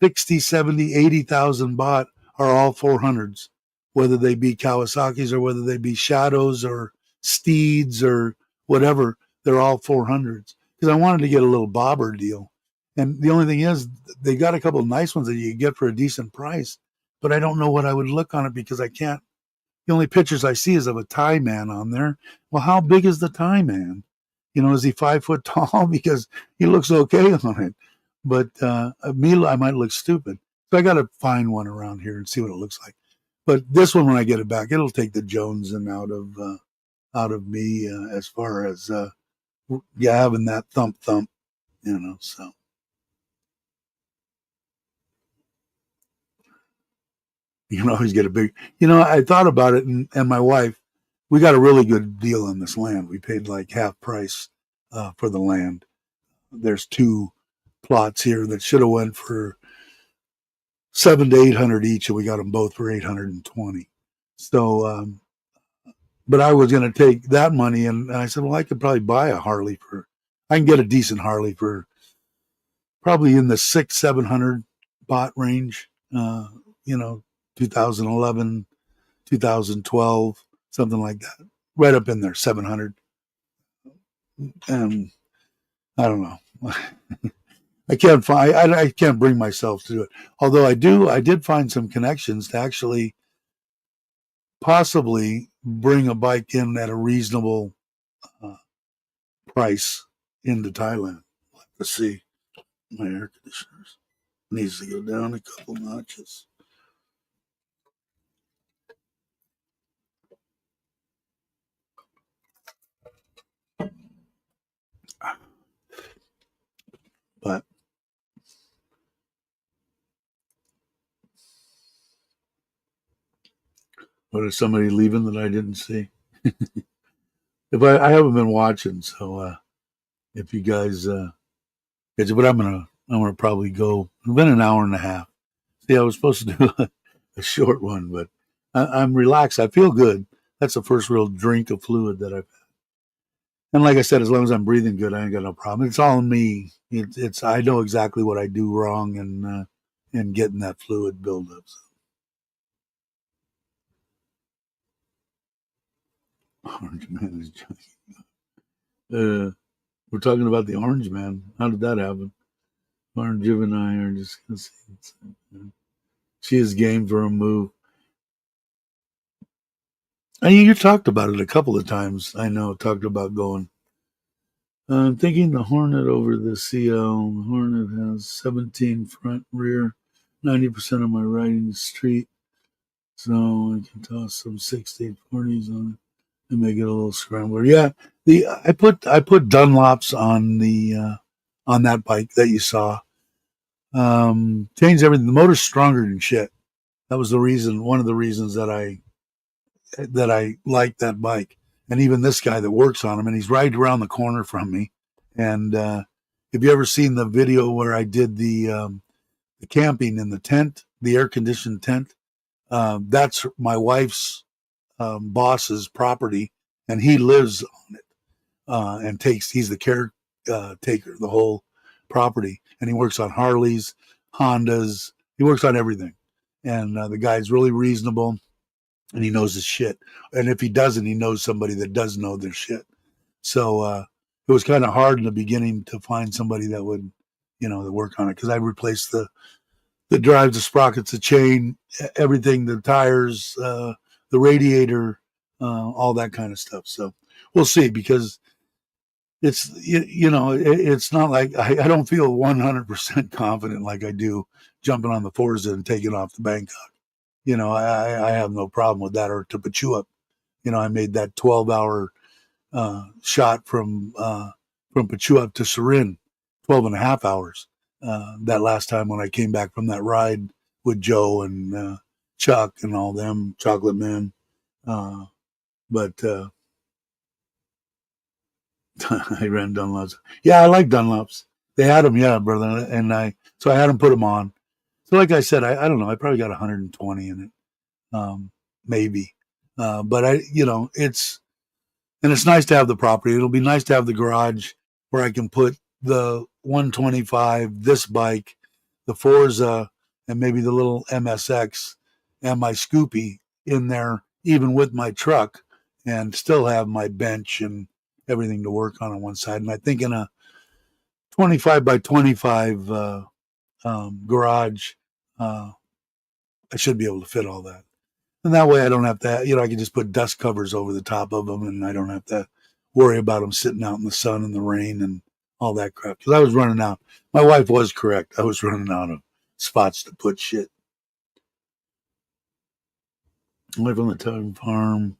60, 70, 80,000 baht are all 400s, whether they be Kawasaki's or whether they be Shadows or Steeds or whatever. They're all 400s because I wanted to get a little bobber deal. And the only thing is, they got a couple of nice ones that you get for a decent price, but I don't know what I would look on it because I can't. The only pictures I see is of a Thai man on there. Well, how big is the Thai man? Is he 5 foot tall? Because he looks okay on it. But me, I might look stupid. So I got to find one around here and see what it looks like. But this one, when I get it back, it'll take the Jonesing out of me as far as having that thump, So you can always get a big. I thought about it, and my wife, we got a really good deal on this land. We paid like half price for the land. There's 2 plots here that should have went for 700 to 800 each, and we got them both for 820. So but I was going to take that money, and I said, well, I could probably buy a Harley I can get a decent Harley for probably in the 600-700 baht range. You know, 2011, 2012, something like that, right up in there, 700. And I don't know. I can't bring myself to do it. Although I did find some connections to actually possibly bring a bike in at a reasonable uh, price into Thailand. Let's see. My air conditioners needs to go down a couple notches. But what is somebody leaving that I didn't see? If I haven't been watching, so if you guys, but I'm gonna probably go. It's been an hour and a half. See, I was supposed to do a short one, but I'm relaxed. I feel good. That's the first real drink of fluid that I've had. And like I said, as long as I'm breathing good, I ain't got no problem. It's all me. It's I know exactly what I do wrong and getting that fluid buildup. So. Orange man is we're talking about the orange man. How did that happen? Orange and I are just gonna see. She is game for a move. I mean, you talked about it a couple of times. I know, talked about going. I'm thinking the Hornet over the CL. The Hornet has 17 front, rear, 90% of my riding is street. So I can toss some 1640s on it and make it a little scrambler. Yeah, I put Dunlops on the on that bike that you saw. Changed everything. The motor's stronger than shit. That was the reason. One of the reasons that I like that bike. And even this guy that works on him, and he's right around the corner from me. And have you ever seen the video where I did the camping in the tent, the air conditioned tent? That's my wife's boss's property, and he lives on it and takes. He's the caretaker, the whole property, and he works on Harleys, Hondas. He works on everything, and the guy's really reasonable, and he knows his shit. And if he doesn't, he knows somebody that does know their shit. So it was kind of hard in the beginning to find somebody that would, that work on it because I replaced the drives, the sprockets, the chain, everything, the tires, the radiator, all that kind of stuff. So we'll see because it's not like I don't feel 100% confident like I do jumping on the Forza and taking off the Bangkok. I have no problem with that, or to Pachuap. I made that 12-hour shot from Pachuap to Surin, 12 and a half hours. That last time when I came back from that ride with Joe and Chuck and all them, Chocolate Man. But I ran Dunlops. Yeah, I like Dunlops. They had them, yeah, brother. And so I had them put them on. So like I said, I don't know. I probably got 120 in it, maybe. But it's nice to have the property. It'll be nice to have the garage where I can put the 125, this bike, the Forza, and maybe the little MSX and my Scoopy in there, even with my truck, and still have my bench and everything to work on one side. And I think in a 25 by 25 garage, I should be able to fit all that. And that way I don't have to, I can just put dust covers over the top of them and I don't have to worry about them sitting out in the sun and the rain and all that crap. Because I was running out. My wife was correct. I was running out of spots to put shit. Live on the Town Farm.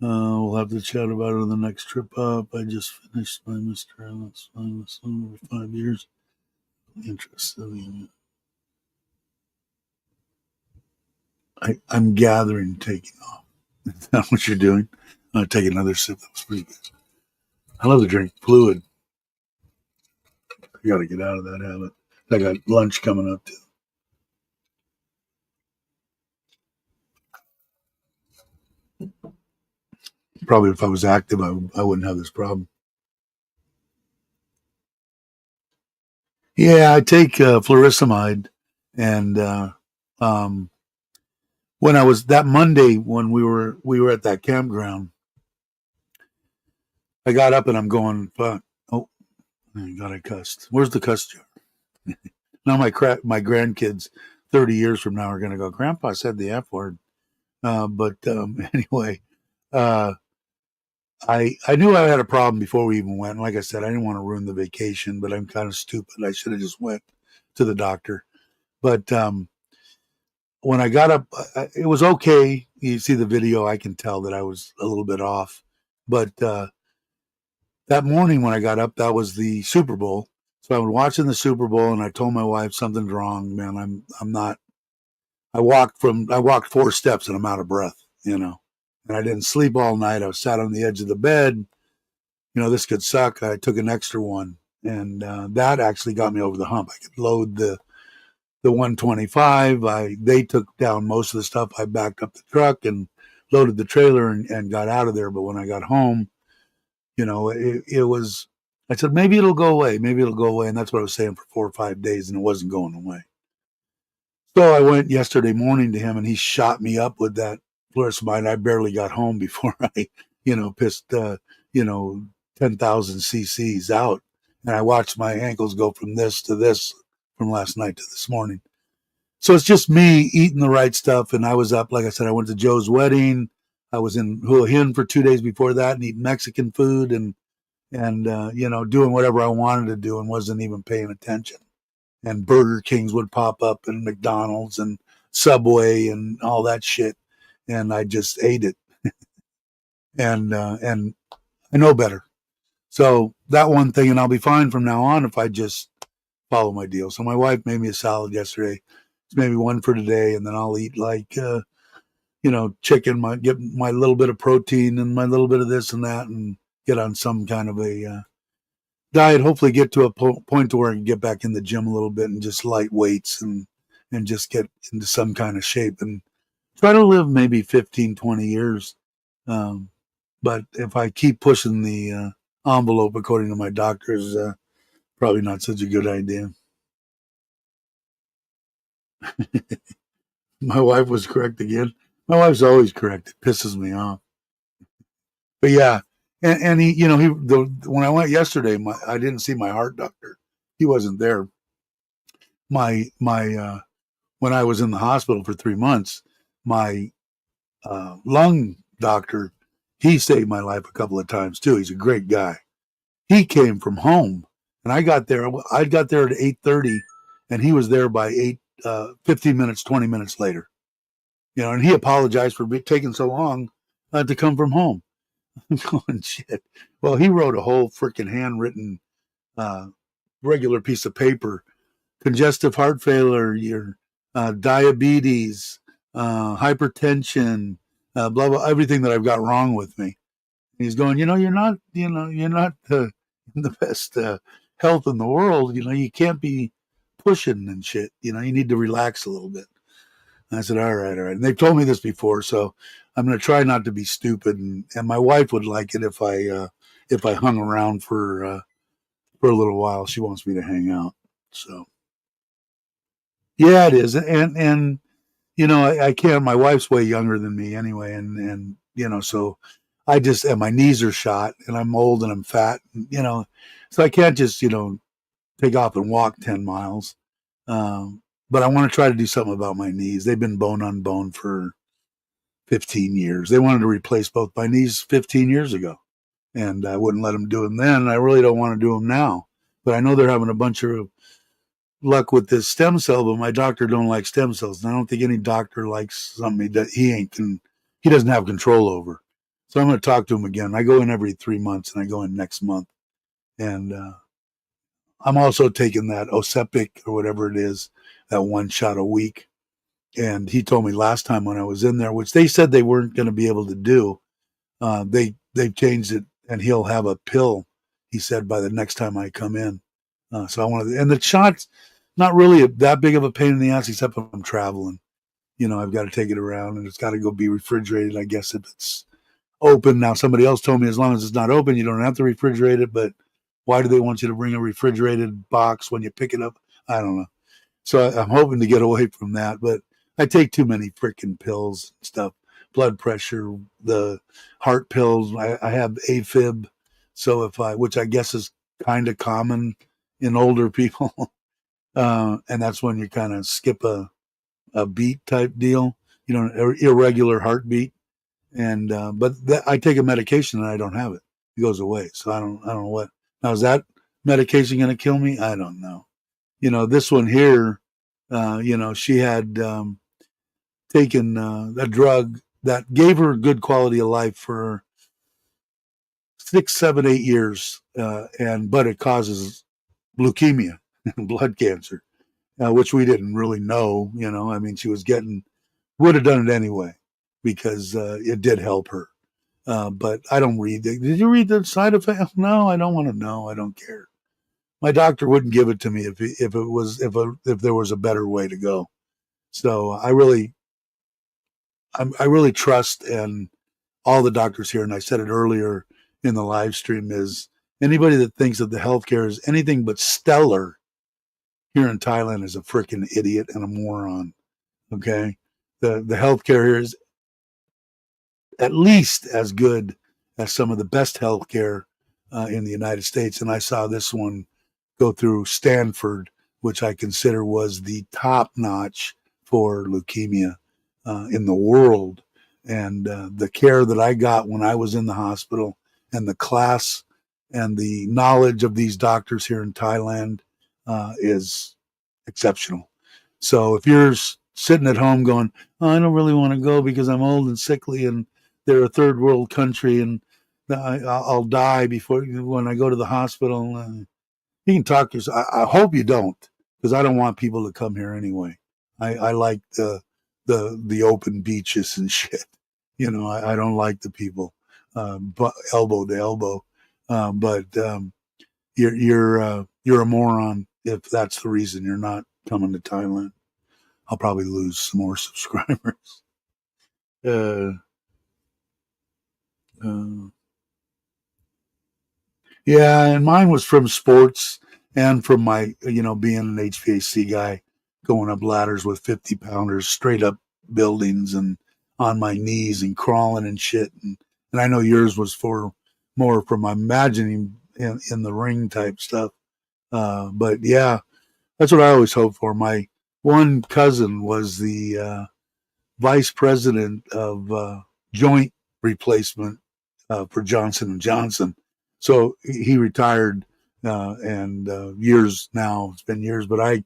We'll have to chat about it on the next trip up. I just finished my Mr. Ellis over 5 years. Interested in it. I'm gathering taking off. Is that what you're doing? I'm going to take another sip. That was pretty good. I love to drink fluid. I got to get out of that habit. I got lunch coming up too. Probably if I was active, I wouldn't have this problem. Yeah, I take fluorescimide, and um, when I was that Monday when we were at that campground, I got up and I'm going, fuck. Oh, God, I cussed. Where's the cuss jar? Now my grandkids, 30 years from now, are going to go, Grandpa said the F word. But anyway, uh, I knew I had a problem before we even went. And like I said, I didn't want to ruin the vacation, but I'm kind of stupid. I should have just went to the doctor. But when I got up, it was okay. You see the video, I can tell that I was a little bit off. But that morning when I got up, that was the Super Bowl. So I was watching the Super Bowl, and I told my wife something's wrong, man. I'm not. I walked 4 steps and I'm out of breath, And I didn't sleep all night. I was sat on the edge of the bed. This could suck. I took an extra one, and that actually got me over the hump. I could load the 125. They took down most of the stuff. I backed up the truck and loaded the trailer and got out of there. But when I got home, it was. I said maybe it'll go away. Maybe it'll go away, and that's what I was saying for 4 or 5 days, and it wasn't going away. So I went yesterday morning to him, and he shot me up with that fluorescimide. I barely got home before I, pissed, 10,000 cc's out. And I watched my ankles go from this to this from last night to this morning. So it's just me eating the right stuff. And I was up, like I said, I went to Joe's wedding. I was in Hua Hin for 2 days before that and eating Mexican food and doing whatever I wanted to do and wasn't even paying attention. And Burger Kings would pop up and McDonald's and Subway and all that shit. And I just ate it. And I know better. So that one thing, and I'll be fine from now on if I just follow my deal. So my wife made me a salad yesterday. It's maybe one for today, and then I'll eat chicken, get my little bit of protein and my little bit of this and that, and get on some kind of a diet. Hopefully, get to a point to where I can get back in the gym a little bit and just light weights and just get into some kind of shape and try to live maybe 15, 20 years. But if I keep pushing the envelope, according to my doctors, probably not such a good idea. My wife was correct again. My wife's always correct. It pisses me off. But yeah, and when I went yesterday, I didn't see my heart doctor. He wasn't there. My when I was in the hospital for 3 months, my lung doctor, he saved my life a couple of times too. He's a great guy. He came from home, and I got there. I got there at 8:30, and he was there by 15 minutes, 20 minutes later. And he apologized for taking so long to come from home. I'm going, shit. Well, he wrote a whole freaking handwritten regular piece of paper: congestive heart failure, your diabetes, hypertension, blah blah, everything that I've got wrong with me. And he's going, you're not in the best health in the world. You can't be pushing and shit. You need to relax a little bit. And I said, all right. And they've told me this before, so I'm going to try not to be stupid. And my wife would like it if I hung around for a little while. She wants me to hang out. So yeah, it is. And I can't. My wife's way younger than me anyway, and so and my knees are shot, and I'm old and I'm fat, so I can't just take off and walk 10 miles. But I want to try to do something about my knees. They've been bone on bone for 15 years. They wanted to replace both my knees 15 years ago, and I wouldn't let them do them then. I really don't want to do them now, but I know they're having a bunch of luck with this stem cell, but my doctor don't like stem cells. And I don't think any doctor likes something that he doesn't have control over. So I'm going to talk to him again. I go in every 3 months, and I go in next month. And I'm also taking that Osepic or whatever it is, that 1 shot a week. And he told me last time when I was in there, which they said they weren't going to be able to do, they've changed it, and he'll have a pill, he said, by the next time I come in. So I want to, and the shot's not really that big of a pain in the ass, except when I'm traveling. I've got to take it around, and it's got to go be refrigerated, I guess, if it's open. Now, somebody else told me as long as it's not open, you don't have to refrigerate it. But why do they want you to bring a refrigerated box when you pick it up? I don't know. So I'm hoping to get away from that. But I take too many freaking pills and stuff. Blood pressure, the heart pills. I have AFib. So which I guess is kind of common in older people, and that's when you kind of skip a beat type deal, an irregular heartbeat. And but I take a medication and I don't have it. It goes away. So I don't know what. Now is that medication going to kill me? I don't know. This one here, she had taken a drug that gave her good quality of life for 6, 7, 8 years, but it causes leukemia, blood cancer, which we didn't really know. I mean, she would have done it anyway because it did help her. But I don't read. Did you read the side effects? No, I don't want to know. I don't care. My doctor wouldn't give it to me if there was a better way to go. So I really trust in all the doctors here. And I said it earlier in the live stream, is anybody that thinks that the healthcare is anything but stellar here in Thailand is a freaking idiot and a moron. Okay. The healthcare here is at least as good as some of the best healthcare in the United States. And I saw this one go through Stanford, which I consider was the top notch for leukemia in the world. And the care that I got when I was in the hospital, and the class and the knowledge of these doctors here in Thailand is exceptional. So if you're sitting at home going, oh, I don't really want to go because I'm old and sickly and they're a third world country and I'll die before when I go to the hospital. You can talk to yourself. I hope you don't, because I don't want people to come here anyway. I like the open beaches and shit. I don't like the people, but elbow to elbow. But you're a moron if that's the reason you're not coming to Thailand. I'll probably lose some more subscribers. Uh, uh, yeah, and mine was from sports and from my, being an HVAC guy, going up ladders with 50 pounders, straight up buildings and on my knees and crawling and shit. And I know yours was for more from imagining in the ring type stuff. But yeah, that's what I always hope for. My one cousin was the vice president of joint replacement for Johnson and Johnson. So he retired, and years now. It's been years, but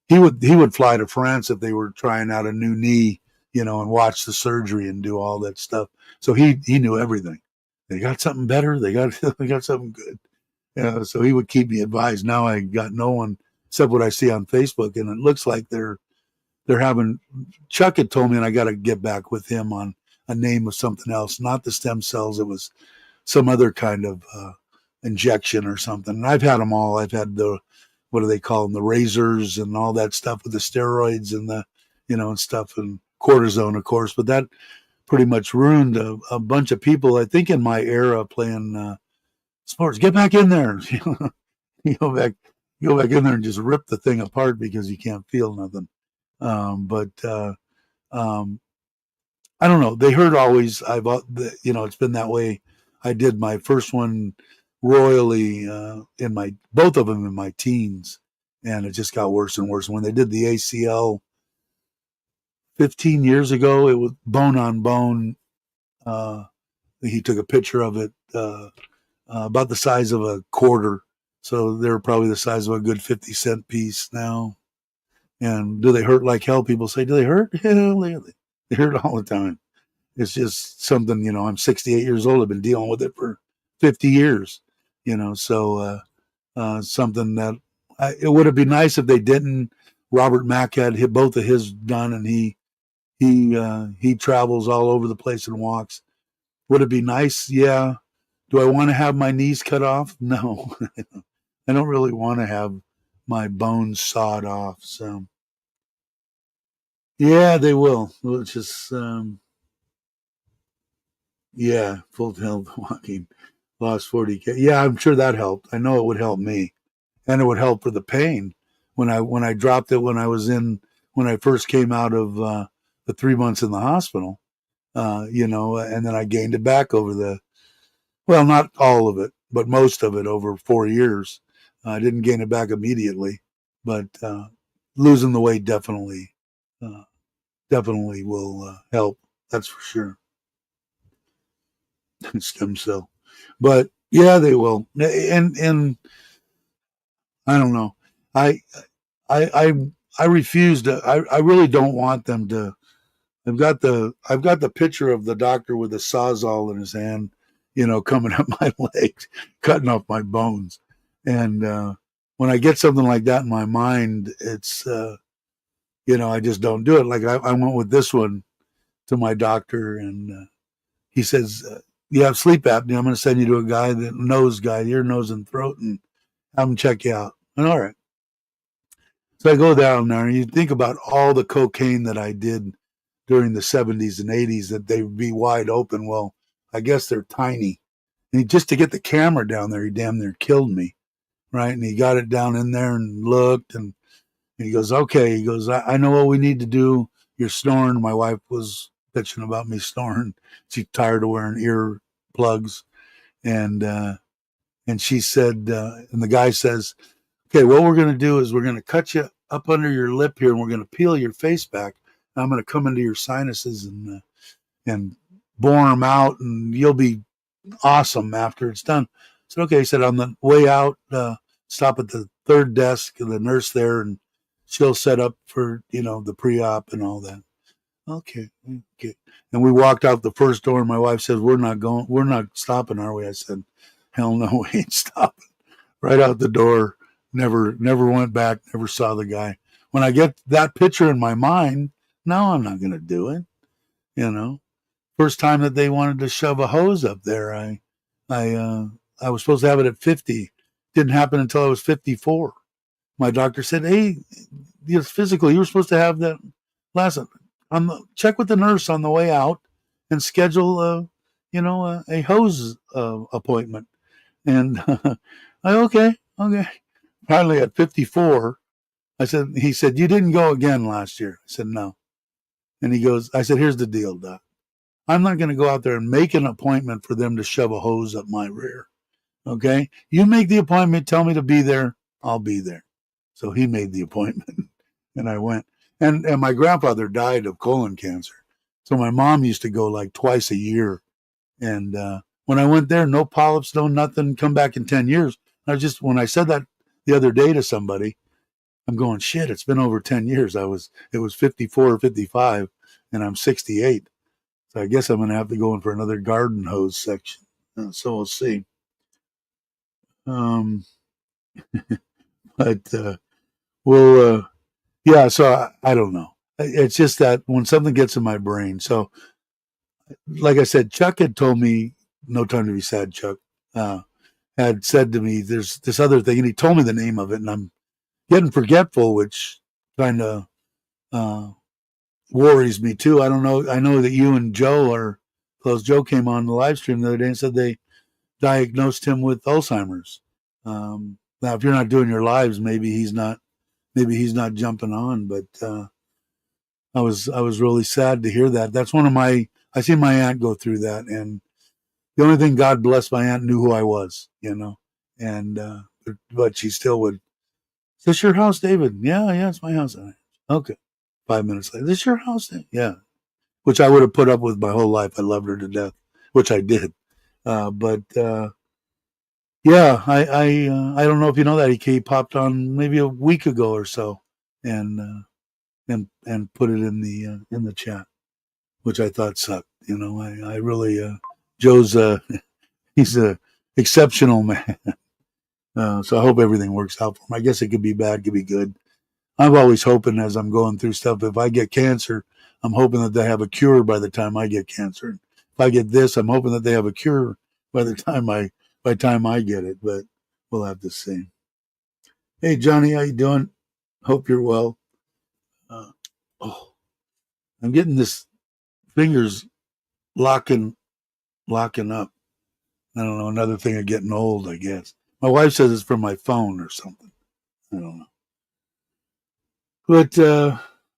he would fly to France if they were trying out a new knee, and watch the surgery and do all that stuff. So he knew everything. They got something better. They got they got something good. So he would keep me advised. Now I got no one except what I see on Facebook, and it looks like they're having. Chuck had told me, and I got to get back with him on a name of something else, not the stem cells. It was some other kind of injection or something. And I've had them all. I've had what do they call them? The razors and all that stuff with the steroids and and stuff, and cortisone, of course. But that pretty much ruined a bunch of people. I think in my era playing sports, get back in there. you go back, in there and just rip the thing apart because you can't feel nothing. But I don't know. They hurt always. It's been that way. I did my first one royally in my both of them in my teens, and it just got worse and worse. When they did the ACL 15 years ago, it was bone on bone. He took a picture of it about the size of a quarter, so they're probably the size of a good 50-cent piece now. And do they hurt like hell? People say, do they hurt? Hell, they hurt all the time. It's just something, I'm 68 years old. I've been dealing with it for 50 years, so something that it would have been nice if they didn't. Robert Mack had both of his done, and he travels all over the place and walks. Would it be nice? Yeah. Do I want to have my knees cut off? No. I don't really want to have my bones sawed off. So yeah, they will. It's just Yeah, full health walking, lost 40K. Yeah, I'm sure that helped. I know it would help me, and it would help for the pain when I dropped it when I first came out of the 3 months in the hospital. And then I gained it back over well, not all of it, but most of it over 4 years. I didn't gain it back immediately, but losing the weight uh, definitely will help. That's for sure. Stem cell, but yeah, they will. And I don't know. I I I I refuse to. I really don't want them to. I've got the picture of the doctor with the sawzall in his hand, coming up my legs, cutting off my bones. And when I get something like that in my mind, it's I just don't do it. Like I went with this one to my doctor, and he says, "You have sleep apnea. I'm going to send you to a guy ear, nose, and throat, and have him check you out." And all right, so I go down there, and you think about all the cocaine that I did during the 70s and 80s that they would be wide open. Well, I guess they're tiny. And just to get the camera down there, he damn near killed me, right? And he got it down in there and looked, and he goes, "Okay." He goes, I know what we need to do. You're snoring." My wife was bitching about me snoring. She's tired of wearing ear plugs. And, and she said, and the guy says, "Okay, what we're going to do is we're going to cut you up under your lip here, and we're going to peel your face back. And I'm going to come into your sinuses and bore them out, and you'll be awesome after it's done." I said, "Okay." He said, "On the way out, stop at the third desk, and the nurse there, and she'll set up for the pre-op and all that." Okay, okay. And we walked out the first door, and my wife says, we're not stopping, are we?" I said, "Hell no, we ain't stopping." Right out the door. Never went back. Never saw the guy. When I get that picture in my mind, no, I'm not going to do it. You know, first time that they wanted to shove a hose up there, I, uh, I was supposed to have it at 50. Didn't happen until I was 54. My doctor said, "Hey, physically, you were supposed to have that last check with the nurse on the way out and schedule a hose appointment." And okay, okay. Finally, at 54, he said, "You didn't go again last year." I said, "No." And I said, "Here's the deal, Doc. I'm not going to go out there and make an appointment for them to shove a hose up my rear. Okay? You make the appointment, tell me to be there, I'll be there." So he made the appointment, and I went. And my grandfather died of colon cancer. So my mom used to go like twice a year. And when I went there, no polyps, no nothing, come back in 10 years. When I said that the other day to somebody, I'm going, shit, it's been over 10 years. It was 54 or 55, and I'm 68. So I guess I'm going to have to go in for another garden hose section. So we'll see. Um, but yeah, so I don't know. It's just that when something gets in my brain. So, like I said, Chuck had told me, "No time to be sad," Chuck had said to me, "There's this other thing," and he told me the name of it, and I'm getting forgetful, which kind of uh, worries me too. I don't know. I know that you and Joe are close. Joe came on the live stream the other day and said they diagnosed him with Alzheimer's. Now, if you're not doing your lives, maybe he's not. Maybe he's not jumping on. But I was really sad to hear that. That's one of my. I seen my aunt go through that, and the only thing, God bless, my aunt knew who I was. And but she still would. "Is this your house, David?" "Yeah, yeah, it's my house." "Okay." 5 minutes later, "This your house, David?" "Yeah." Which I would have put up with my whole life. I loved her to death, which I did. But yeah, I don't know if you know that he popped on maybe a week ago or so, and and put it in the chat, which I thought sucked. I really Joe's he's a exceptional man. So I hope everything works out for him. I guess it could be bad, could be good. I'm always hoping as I'm going through stuff. If I get cancer, I'm hoping that they have a cure by the time I get cancer. If I get this, I'm hoping that they have a cure by the time I get it. But we'll have to see. Hey Johnny, how you doing? Hope you're well. Uh, oh, I'm getting this fingers locking locking up. I don't know. Another thing of getting old, I guess. My wife says it's from my phone or something. I don't know. But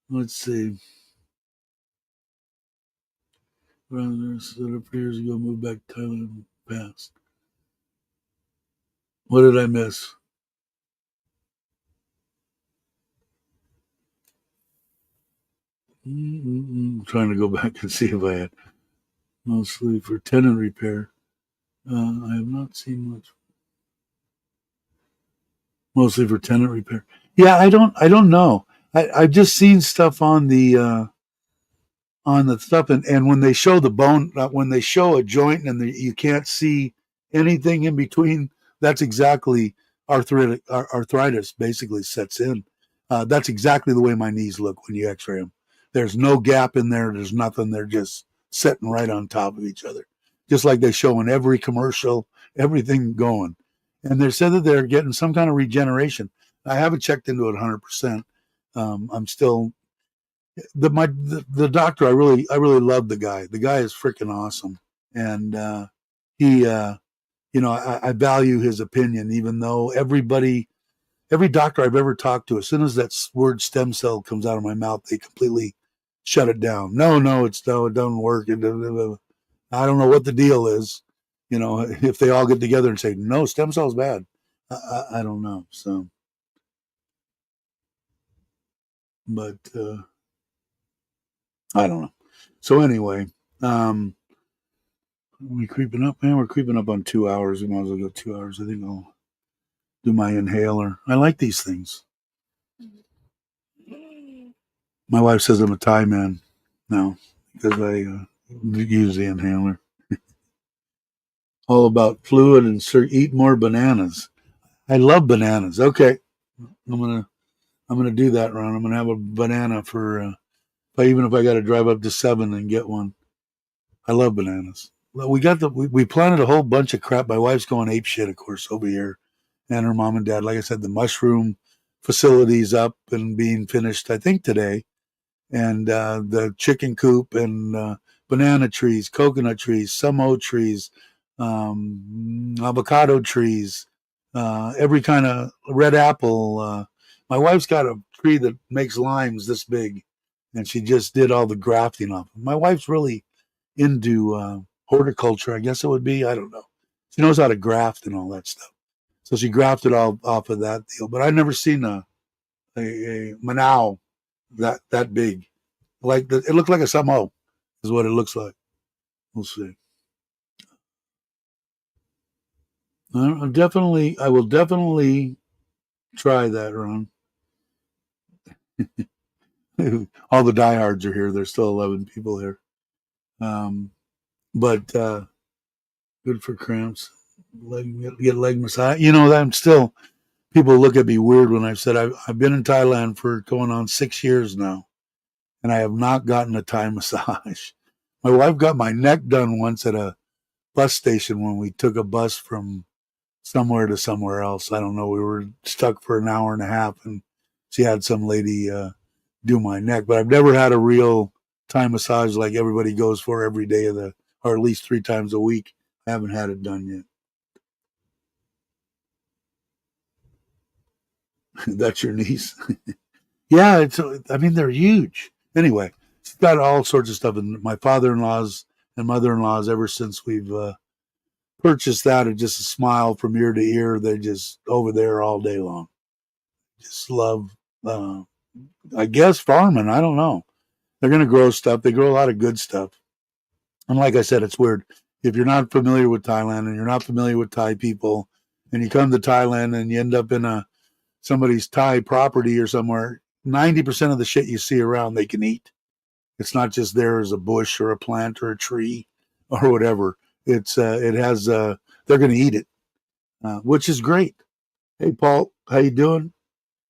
let's see. Brothers that up years ago moved back to Thailand past. What did I miss? I'm trying to go back and see if I had mostly for tenant repair. I have not seen much. Mostly for tenant repair. Yeah, I don't know. I've just seen stuff on the stuff, and when they show the bone, when they show a joint and you can't see anything in between, that's exactly arthritis basically sets in. That's exactly the way my knees look when you x-ray them. There's no gap in there. There's nothing. They're just sitting right on top of each other, just like they show in every commercial, everything going. And they said that they're getting some kind of regeneration. I haven't checked into it 100%. I'm still the doctor. I really love the guy. The guy is freaking awesome, and he I value his opinion, even though every doctor I've ever talked to, as soon as that word stem cell comes out of my mouth, they completely shut it down. No, it doesn't work. I don't know what the deal is. If they all get together and say no, stem cell's bad, I don't know. So, but I don't know. So anyway, um, we creeping up, man. We're creeping up on 2 hours. We might as well go 2 hours. I think I'll do my inhaler. I like these things. My wife says I'm a Thai man now because I use the inhaler. All about fluid and eat more bananas. I love bananas. Okay, I'm gonna I'm gonna do that, Ron. I'm gonna have a banana for even if I got to drive up to 7 and get one. I love bananas. Well, we planted a whole bunch of crap. My wife's going ape shit, of course, over here, and her mom and dad. Like I said, the mushroom facility's up and being finished, I think today, and the chicken coop and banana trees, coconut trees, some oat trees, avocado trees, every kind of red apple. My wife's got a tree that makes limes this big, and she just did all the grafting off. My wife's really into horticulture, I guess it would be. I don't know. She knows how to graft and all that stuff. So she grafted all off of that deal. But I've never seen a Manao that big. It looked like a Samo, is what it looks like. We'll see. I will definitely try that, Ron. All the diehards are here. There's still 11 people here. But good for cramps. Get leg massage. I'm still, people look at me weird when I've said I've been in Thailand for going on 6 years now, and I have not gotten a Thai massage. My wife got my neck done once at a bus station when we took a bus from somewhere to somewhere else. I don't know. We were stuck for an hour and a half, and she had some lady do my neck. But I've never had a real Thai massage like everybody goes for every day or at least 3 times a week. I haven't had it done yet. That's your niece? Yeah, I mean, they're huge. Anyway, she's got all sorts of stuff. And my father-in-laws and mother-in-laws, ever since we've purchased that, are just a smile from ear to ear. They're just over there all day long. Just love, I guess, farming. I don't know. They're going to grow stuff. They grow a lot of good stuff. And like I said, it's weird. If you're not familiar with Thailand and you're not familiar with Thai people, and you come to Thailand and you end up in somebody's Thai property or somewhere, 90% of the shit you see around they can eat. It's not just there as a bush or a plant or a tree or whatever. It has they're going to eat it, which is great. Hey Paul, how you doing?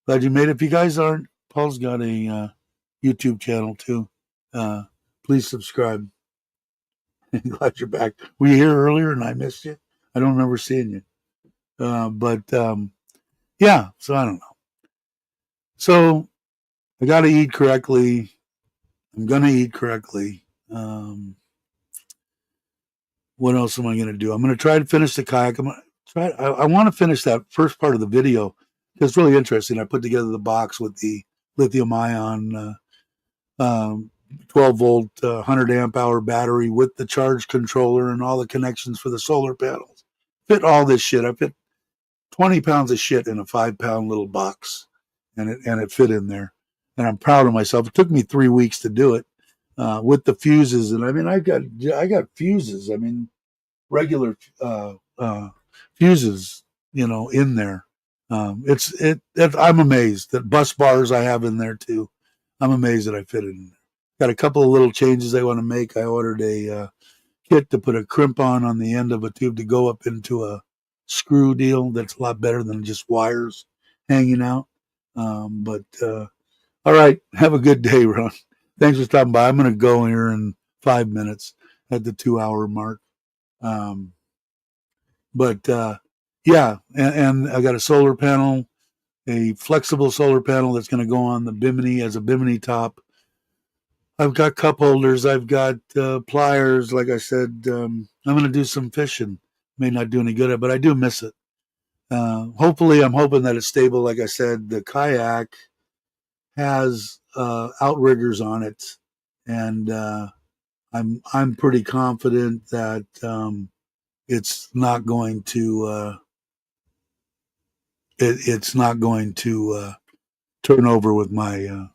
Glad you made it. If you guys aren't, Paul's got a YouTube channel too. Please subscribe. Glad you're back. Were you here earlier and I missed you? I don't remember seeing you. But yeah, so I don't know. So I got to eat correctly. I'm going to eat correctly. what else am I going to do? I'm going to try to finish the kayak. I want to finish that first part of the video because it's really interesting. I put together the box with the lithium ion 12 volt 100 amp hour battery with the charge controller and all the connections for the solar panels. Fit all this shit. I fit 20 pounds of shit in a 5-pound little box, and it fit in there. And I'm proud of myself. It took me 3 weeks to do it with the fuses. And I mean, I got fuses. I mean, regular fuses, in there. I'm amazed that bus bars I have in there too. I'm amazed that I fit it in there. Got a couple of little changes I want to make. I ordered a kit to put a crimp on the end of a tube to go up into a screw deal. That's a lot better than just wires hanging out. But all right, have a good day, Ron. Thanks for stopping by. I'm going to go here in 5 minutes at the 2-hour mark. But yeah, and I got a solar panel, a flexible solar panel that's going to go on the bimini as a bimini top. I've got cup holders. I've got pliers. Like I said, I'm going to do some fishing. May not do any good, but I do miss it. Hopefully, I'm hoping that it's stable. Like I said, the kayak has outriggers on it, and I'm pretty confident that it's not going to it's not going to turn over with my.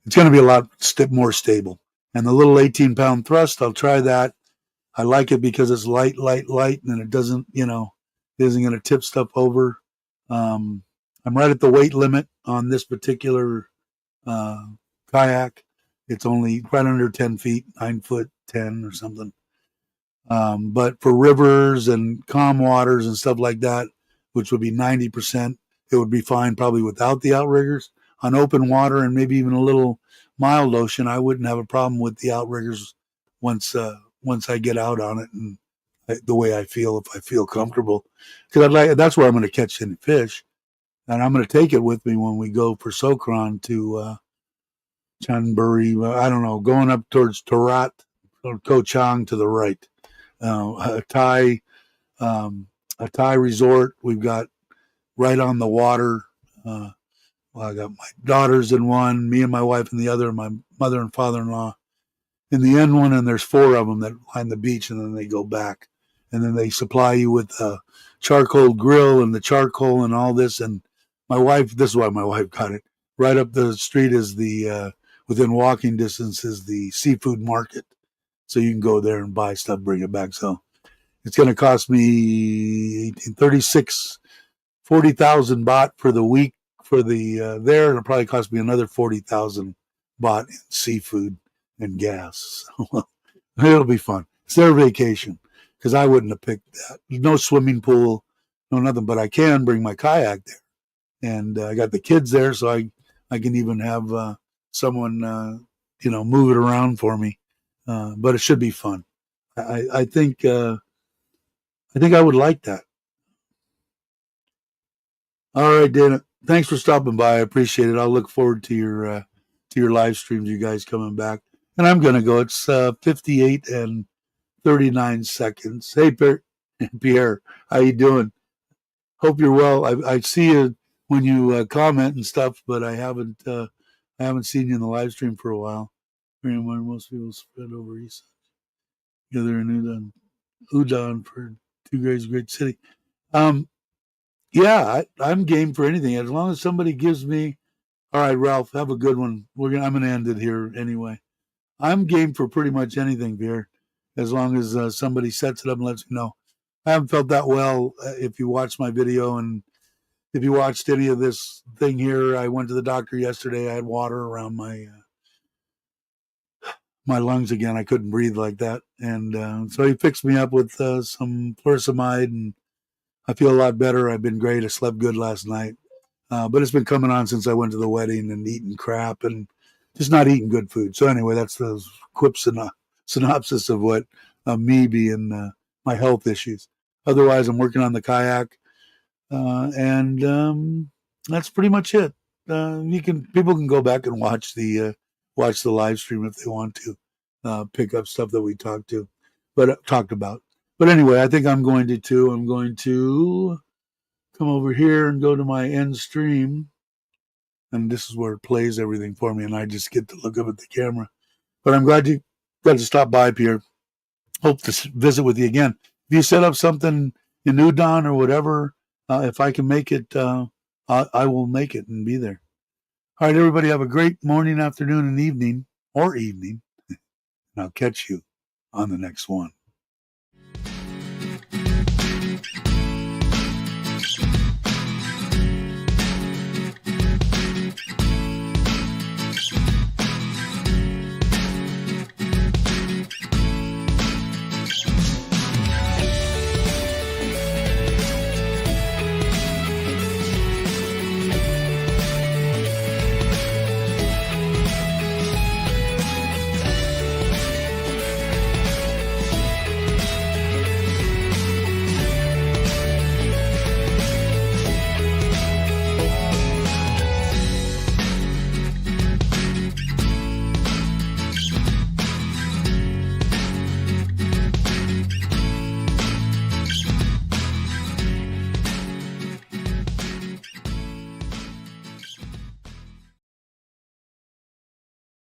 It's going to be a lot more stable. And the little 18-pound thrust, I'll try that. I like it because it's light, and it doesn't, isn't going to tip stuff over. I'm right at the weight limit on this particular kayak. It's only right under 10 feet, 9 foot 10 or something. But for rivers and calm waters and stuff like that, which would be 90%, it would be fine probably without the outriggers. On open water and maybe even a little mild ocean, I wouldn't have a problem with the outriggers once I get out on it and the way I feel, if I feel comfortable. Because that's where I'm going to catch any fish. And I'm going to take it with me when we go for Sokran to Chanburi. I don't know, going up towards Torat or Ko Chang to the right. A Thai resort we've got right on the water. I got my daughters in one, me and my wife in the other, my mother and father-in-law in the end one, and there's 4 of them that line the beach, and then they go back. And then they supply you with a charcoal grill and the charcoal and all this. And my wife, this is why my wife got it. Right up the street is within walking distance is the seafood market. So you can go there and buy stuff, bring it back. So it's going to cost me 40,000 baht for the week for the there, and it'll probably cost me another 40,000 baht in seafood and gas. So it'll be fun. It's their vacation because I wouldn't have picked that. There's no swimming pool, no nothing, but I can bring my kayak there, and I got the kids there, so I can even have someone move it around for me. But it should be fun. I think I would like that. All right, Dana. Thanks for stopping by. I appreciate it. I'll look forward to your live streams. You guys coming back, and I'm gonna go. It's 58 and 39 seconds. Hey, Pierre, how you doing? Hope you're well. I see you when you comment and stuff, but I haven't seen you in the live stream for a while. Most people spread over east together in Udon for 2 days, great city. Yeah, I'm game for anything as long as somebody gives me. All right, Ralph, have a good one. I'm gonna end it here anyway. I'm game for pretty much anything, Pierre, as long as somebody sets it up and lets me know. I haven't felt that well. If you watched my video and if you watched any of this thing here, I went to the doctor yesterday. I had water around my lungs again. I couldn't breathe like that, and so he fixed me up with some furosemide, and I feel a lot better. I've been great. I slept good last night. But it's been coming on since I went to the wedding and eating crap and just not eating good food. So anyway, that's the quick synopsis of what me being my health issues. Otherwise, I'm working on the kayak, and that's pretty much it. People can go back and watch the live stream if they want to pick up stuff that we talked about. But anyway, I think I'm going to too. I'm going to come over here and go to my end stream. And this is where it plays everything for me. And I just get to look up at the camera. But I'm glad you got to stop by, Pierre. Hope to visit with you again. If you set up something in Udon or whatever, if I can make it, I will make it and be there. All right, everybody, have a great morning, afternoon, and evening, or evening. And I'll catch you on the next one.